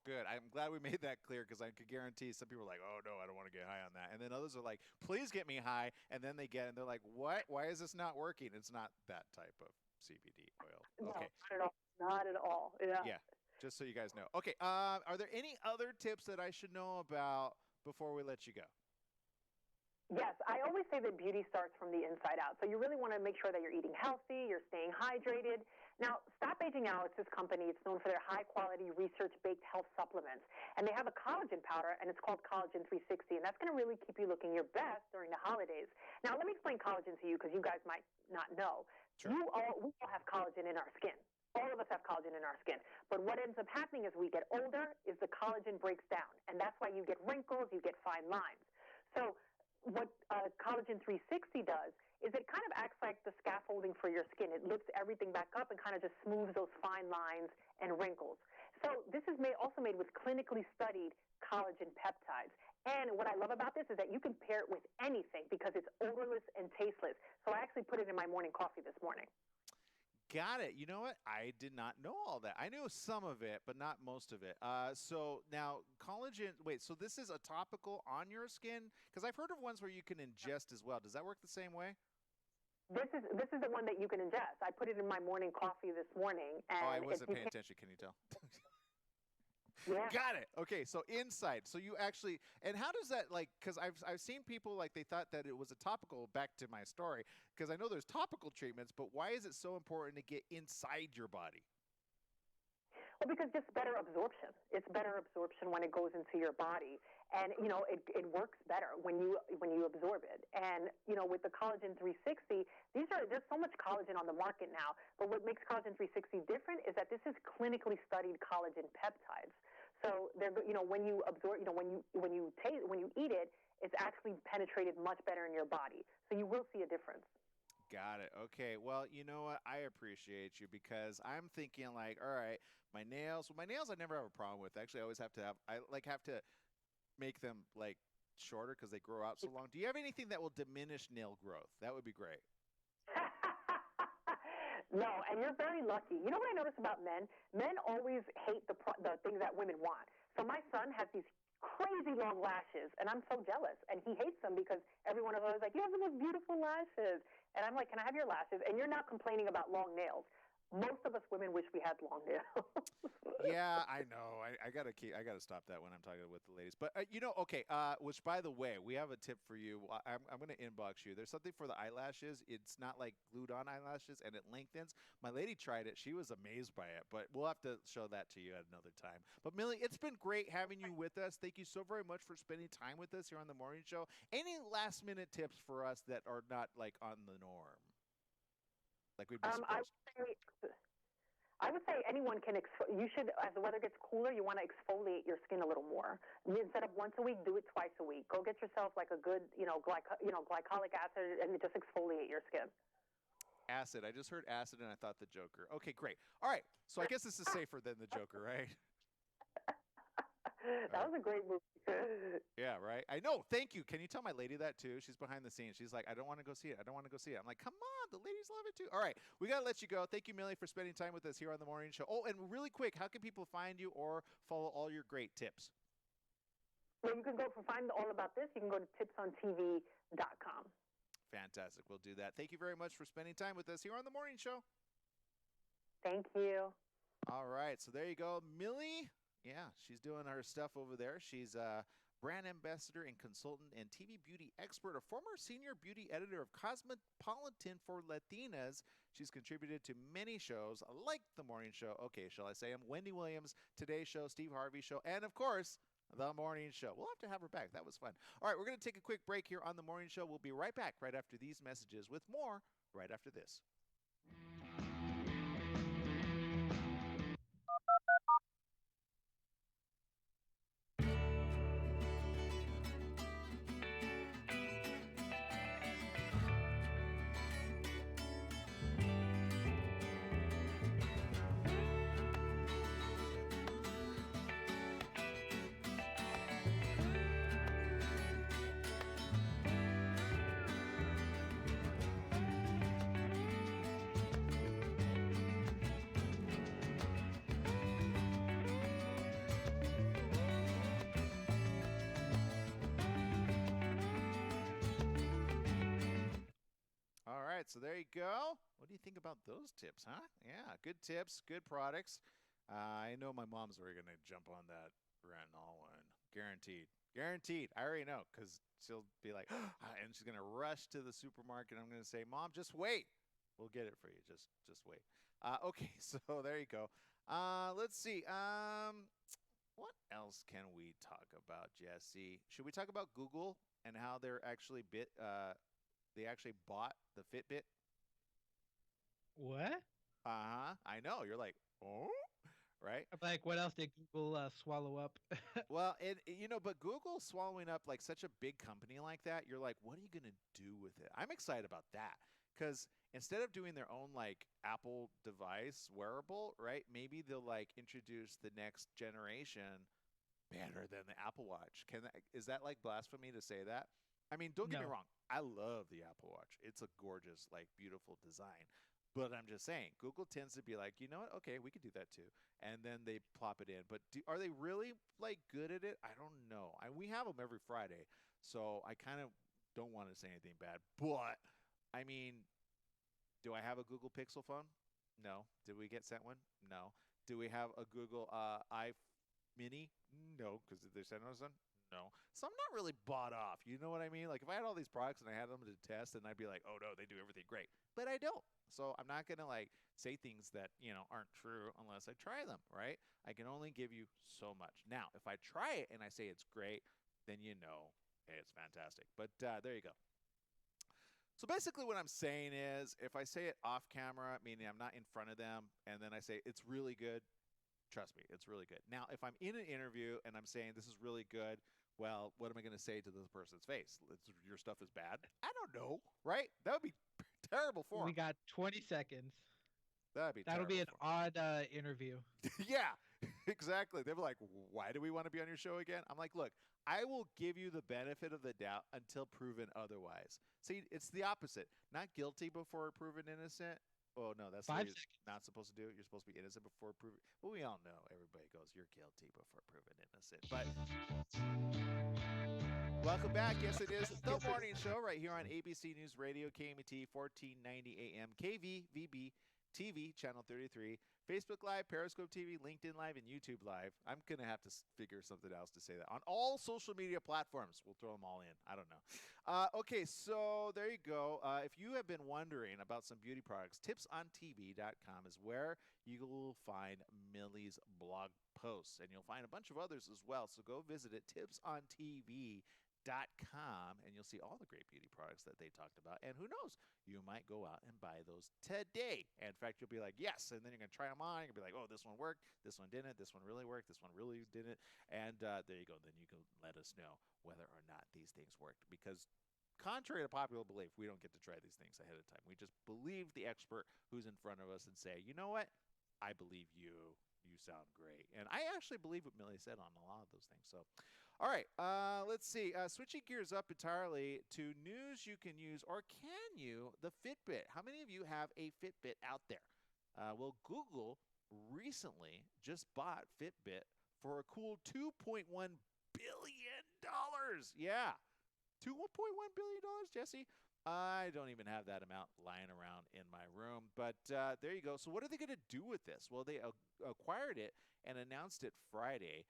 Good. I'm glad we made that clear because I could guarantee some people are like, oh, no, I don't want to get high on that. And then others are like, please get me high. And then they get it and they're like, what? Why is this not working? It's not that type of CBD oil. Okay. No, not at all. Yeah. Yeah. Just so you guys know. Okay. Are there any other tips that I should know about before we let you go? Yes, I always say that beauty starts from the inside out. So you really want to make sure that you're eating healthy, you're staying hydrated. Now, Stop Aging Alex's company, it's known for their high-quality, research-baked health supplements. And they have a collagen powder, and it's called Collagen 360, and that's going to really keep you looking your best during the holidays. Now, let me explain collagen to you because you guys might not know. Sure. We all have collagen in our skin. All of us have collagen in our skin. But what ends up happening as we get older is the collagen breaks down, and that's why you get wrinkles, you get fine lines. So what Collagen 360 does is it kind of acts like the scaffolding for your skin. It lifts everything back up and kind of just smooths those fine lines and wrinkles. So this is also made with clinically studied collagen peptides. And what I love about this is that you can pair it with anything because it's odorless and tasteless. So I actually put it in my morning coffee this morning. Got it. You know what? I did not know all that. I knew some of it, but not most of it. So now collagen, wait, so this is a topical on your skin? Because I've heard of ones where you can ingest as well. Does that work the same way? This is the one that you can ingest. I put it in my morning coffee this morning. And I wasn't paying attention. Can you tell? Yeah. Got it. Okay, so inside. So you actually, and how does that because I've seen people they thought that it was a topical, back to my story, because I know there's topical treatments, but why is it so important to get inside your body? Well, because just better absorption. It's better absorption when it goes into your body. And, it works better when you absorb it. And, with the Collagen 360, there's so much collagen on the market now. But what makes Collagen 360 different is that this is clinically studied collagen peptides. So when you absorb, when you eat it, it's actually penetrated much better in your body. So you will see a difference. Got it. Okay. Well, you know what? I appreciate you because I'm thinking all right, my nails I never have a problem with. Actually, I always have to make them shorter because they grow out so long. Do you have anything that will diminish nail growth? That would be great. No, and you're very lucky. You know what I notice about men? Men always hate the things that women want. So my son has these crazy long lashes, and I'm so jealous. And he hates them because everyone is always like, you have the most beautiful lashes. And I'm like, can I have your lashes? And you're not complaining about long nails. Most of us women wish we had long nails. Yeah, I know. I gotta stop that when I'm talking with the ladies. But okay. Which, by the way, we have a tip for you. I'm gonna inbox you. There's something for the eyelashes. It's not like glued-on eyelashes, and it lengthens. My lady tried it. She was amazed by it. But we'll have to show that to you at another time. But Millie, it's been great having you with us. Thank you so very much for spending time with us here on the morning show. Any last-minute tips for us that are not on the norm? We'd be I would say anyone can. You should, as the weather gets cooler, you want to exfoliate your skin a little more. Instead of once a week, do it twice a week. Go get yourself a good, glycolic acid, and just exfoliate your skin. Acid. I just heard acid, and I thought the Joker. Okay, great. All right. So I guess this is safer than the Joker, right? That was a great movie. Yeah, right. I know. Thank you. Can you tell my lady that too? She's behind the scenes. She's like, I don't want to go see it. I don't want to go see it. I'm like, come on, the ladies love it too. All right, we gotta let you go. Thank you, Millie, for spending time with us here on the morning show. Oh, and really quick, how can people find you or follow all your great tips? Well, you can go find all about this. You can go to tipsontv.com. Fantastic. We'll do that. Thank you very much for spending time with us here on the morning show. Thank you. All right, so there you go, Millie. Yeah, she's doing her stuff over there. She's a brand ambassador and consultant and TV beauty expert, a former senior beauty editor of Cosmopolitan for Latinas. She's contributed to many shows like The Morning Show. Okay, shall I say them? Wendy Williams, Today Show, Steve Harvey Show, and of course, The Morning Show. We'll have to have her back. That was fun. All right, we're going to take a quick break here on The Morning Show. We'll be right back right after these messages with more right after this. right, so there you go. What do you think about those tips, huh? Yeah, good tips, good products. I know my mom's already going to jump on that retinol one. Guaranteed. Guaranteed. I already know because she'll be like, and she's going to rush to the supermarket. I'm going to say, Mom, just wait. We'll get it for you. Just wait. Okay, so there you go. Let's see. What else can we talk about, Jesse? Should we talk about Google and how they actually bought the Fitbit? What? Uh-huh. I know. You're like, oh, right? I'm like, what else did Google swallow up? Well, but Google swallowing up like such a big company like that, you're like, what are you going to do with it? I'm excited about that because instead of doing their own like Apple device wearable, right? Maybe they'll like introduce the next generation better than the Apple Watch. Is that like blasphemy to say that? I mean, don't get me No. wrong. I love the Apple Watch. It's a gorgeous, like beautiful design. But I'm just saying, Google tends to be like, you know what? Okay, we could do that too, and then they plop it in. But are they really like good at it? I don't know. We have them every Friday, so I kind of don't want to say anything bad. But I mean, do I have a Google Pixel phone? No. Did we get sent one? No. Do we have a Google Mini? No, because they sent us one. No. So I'm not really bought off. You know what I mean? Like if I had all these products and I had them to test, and I'd be like, oh no, they do everything great. But I don't. So I'm not gonna like say things that aren't true unless I try them, right? I can only give you so much. Now, if I try it and I say it's great, then hey, it's fantastic. But there you go. So basically, what I'm saying is, if I say it off camera, meaning I'm not in front of them, and then I say it's really good, trust me, it's really good. Now, if I'm in an interview and I'm saying this is really good, well, what am I going to say to this person's face? Your stuff is bad? I don't know, right? That would be terrible for We them. got 20 seconds. That'd be That'll terrible be an for 'em. odd interview. Yeah, exactly. They're like, why do we want to be on your show again? I'm like, look, I will give you the benefit of the doubt until proven otherwise. See, it's the opposite. Not guilty before proven innocent. Oh, no, that's what 5 you're seconds. not supposed to do. You're supposed to be innocent before proven. Well, we all know everybody goes, you're guilty before proven innocent. But welcome back. Yes, it is the morning show right here on ABC News Radio, KMT 1490 AM, KVVB TV, channel 33, Facebook Live, Periscope TV, LinkedIn Live, and YouTube Live. I'm going to have to figure something else to say that. On all social media platforms. We'll throw them all in. I don't know. Okay, so there you go. If you have been wondering about some beauty products, tipsontv.com is where you will find Millie's blog posts, and you'll find a bunch of others as well. So go visit it, tipsontv.com, and you'll see all the great beauty products that they talked about. And who knows, you might go out and buy those today. And in fact, you'll be like, yes, and then you're going to try them on. You're going to be like, oh, this one worked, this one didn't, this one really worked, this one really didn't. And there you go. Then you can let us know whether or not these things worked. Because contrary to popular belief, we don't get to try these things ahead of time. We just believe the expert who's in front of us and say, you know what? I believe you. You sound great. And I actually believe what Millie said on a lot of those things. So, all right, let's see. Switching gears up entirely to news you can use, or can you, the Fitbit. How many of you have a Fitbit out there? Well, Google recently just bought Fitbit for a cool $2.1 billion. Yeah, $2.1 billion, Jesse. I don't even have that amount lying around in my room. But there you go. So what are they going to do with this? Well, they acquired it and announced it Friday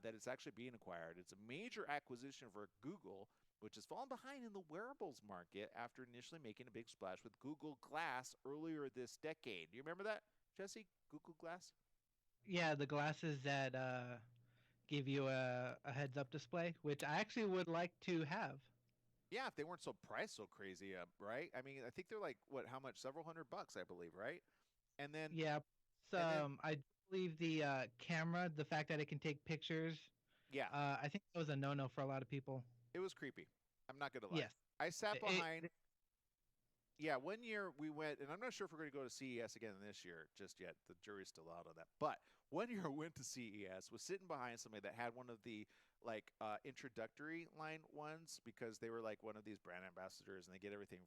that it's actually being acquired. It's a major acquisition for Google, which has fallen behind in the wearables market after initially making a big splash with Google Glass earlier this decade. Do you remember that, Jesse? Google Glass? Yeah, the glasses that give you a heads-up display, which I actually would like to have. Yeah, if they weren't so priced so crazy, right? I mean, I think they're like what? How much? Several $100, I believe, right? And then, Yeah, so and then, I believe the camera, the fact that it can take pictures, yeah, I think that was a no-no for a lot of people. it was creepy. I'm not gonna lie. Yes. I sat It, behind. Yeah, one year we went, and I'm not sure if we're going to go to CES again this year just yet. The jury's still out on that. But one year I went to CES, was sitting behind somebody that had one of the like introductory line ones because they were like one of these brand ambassadors and they get everything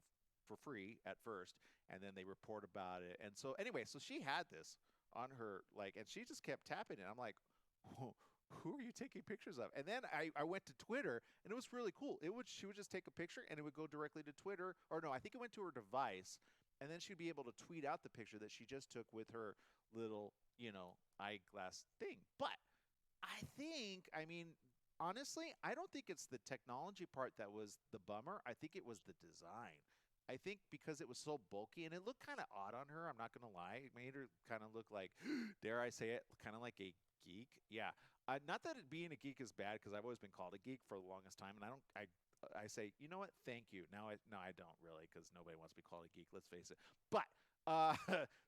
for free at first, and then they report about it. And so anyway, so she had this on her like, and she just kept tapping it. I'm like, whoa, who are you taking pictures of? And then I went to Twitter, and it was really cool. She would just take a picture, and it would go directly to Twitter. Or no, I think it went to her device, and then she'd be able to tweet out the picture that she just took with her little, eyeglass thing. But I mean, honestly, I don't think it's the technology part that was the bummer. I think it was the design. I think because it was so bulky and it looked kind of odd on her, I'm not going to lie. It made her kind of look like, dare I say it, kind of like a geek. Yeah. Not that being a geek is bad, because I've always been called a geek for the longest time, and I say, you know what? Thank you. No, I don't really, because nobody wants to be called a geek. Let's face it. But uh,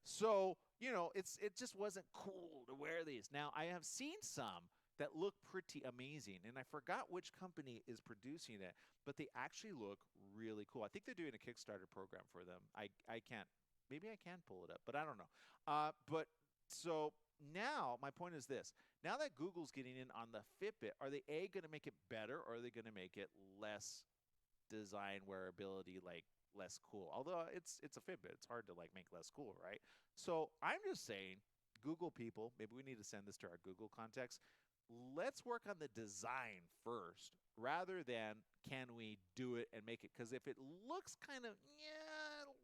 so it just wasn't cool to wear these. Now I have seen some that look pretty amazing, and I forgot which company is producing it, but they actually look really cool. I think they're doing a Kickstarter program for them. I can't. Maybe I can pull it up, but I don't know. But so now my point is this: now that Google's getting in on the Fitbit, are they going to make it better, or are they going to make it less design wearability, like less cool? Although it's a Fitbit, it's hard to like make less cool, right? So I'm just saying, Google people, maybe we need to send this to our Google contacts. Let's work on the design first, rather than can we do it and make it. Because if it looks kind of,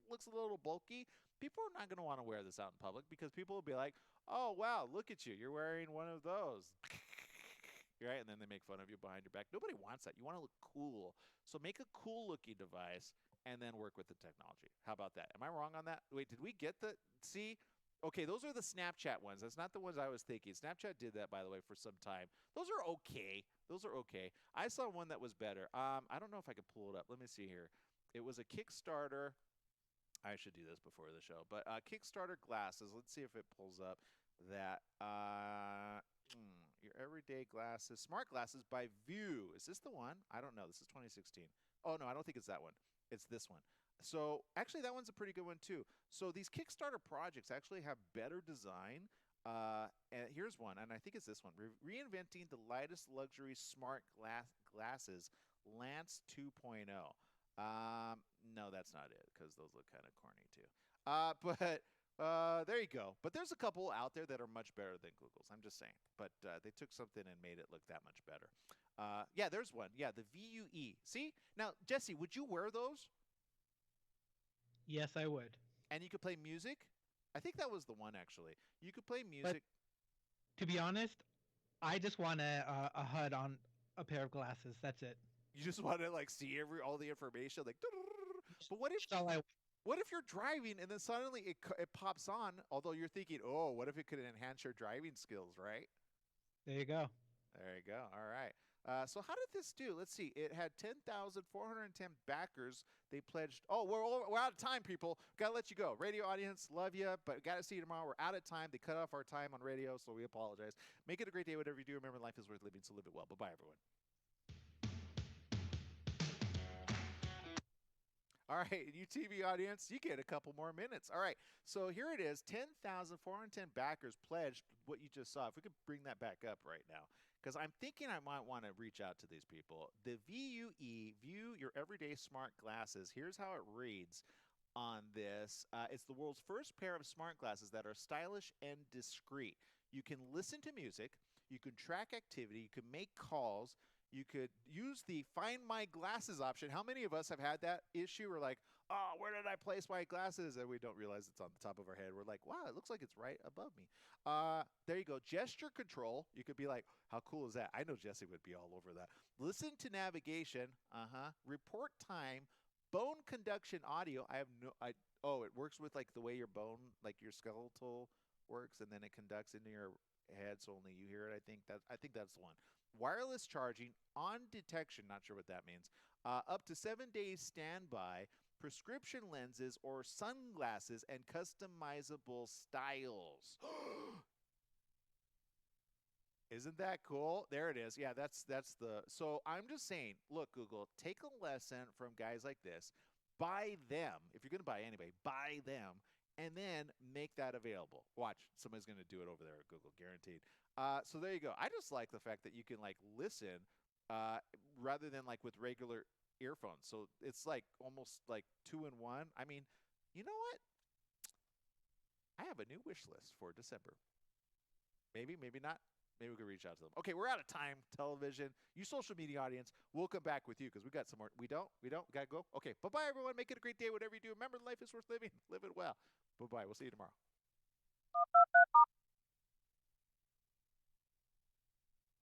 looks a little bulky, people are not going to want to wear this out in public, because people will be like, oh, wow, look at you. You're wearing one of those. Right? And then they make fun of you behind your back. Nobody wants that. You want to look cool. So make a cool looking device and then work with the technology. How about that? Am I wrong on that? Wait, did we get the, see? Okay, those are the Snapchat ones. That's not the ones I was thinking. Snapchat did that, by the way, for some time. Those are okay. Those are okay. I saw one that was better. I don't know if I could pull it up. Let me see here. It was a Kickstarter. I should do this before the show. But Kickstarter glasses. Let's see if it pulls up that. Your everyday glasses. Smart glasses by View. Is this the one? I don't know. This is 2016. Oh, no, I don't think it's that one. It's this one. So actually, that one's a pretty good one too. So these Kickstarter projects actually have better design. And here's one, and I think it's this one: reinventing the lightest luxury smart glasses, Lance 2.0. No, that's not it, because those look kind of corny too. But there you go. But there's a couple out there that are much better than Google's. I'm just saying. But they took something and made it look that much better. Yeah, there's one. Yeah, the VUE. See? Now, Jesse, would you wear those? Yes, I would. And you could play music? I think that was the one, actually. You could play music. But to be honest, I just want a HUD on a pair of glasses. That's it. You just want to like see all the information, like. But what if you're driving and then suddenly it pops on? Although you're thinking, oh, what if it could enhance your driving skills, right? There you go. There you go. All right. So how did this do? Let's see. It had 10,410 backers. They pledged. Oh, we're out of time, people. Got to let you go. Radio audience, love you, but got to see you tomorrow. We're out of time. They cut off our time on radio, so we apologize. Make it a great day, whatever you do. Remember, life is worth living, so live it well. Bye-bye, everyone. All right, you TV audience, you get a couple more minutes. All right, so here it is, 10,410 backers pledged what you just saw. If we could bring that back up right now, because I'm thinking I might want to reach out to these people. The VUE, View Your Everyday Smart Glasses, here's how it reads on this. It's the world's first pair of smart glasses that are stylish and discreet. You can listen to music, you can track activity, you can make calls, you could use the Find My Glasses option. How many of us have had that issue? We're like, oh, where did I place my glasses? And we don't realize it's on the top of our head. We're like, wow, it looks like it's right above me. There you go. Gesture control. You could be like, how cool is that? I know Jesse would be all over that. Listen to navigation. Report time. Bone conduction audio. It works with like the way your bone, like your skeletal works, and then it conducts into your head, so only you hear it. I think that's the one. Wireless charging, on detection, not sure what that means. Up to 7 days standby, prescription lenses or sunglasses, and customizable styles. Isn't that cool? There it is. Yeah, that's the. So I'm just saying, look, Google, take a lesson from guys like this. Buy them. If you're going to buy anybody, buy them. And then make that available. Watch, somebody's going to do it over there at Google, guaranteed. So there you go. I just like the fact that you can like listen rather than like with regular earphones. So it's like almost like 2-in-1. I mean, you know what? I have a new wish list for December. Maybe, maybe not. Maybe we could reach out to them. Okay, we're out of time. Television, you social media audience, we'll come back with you because we got some more. We don't. Gotta go. Okay, bye bye everyone. Make it a great day. Whatever you do, remember life is worth living. Live it well. Bye bye. We'll see you tomorrow.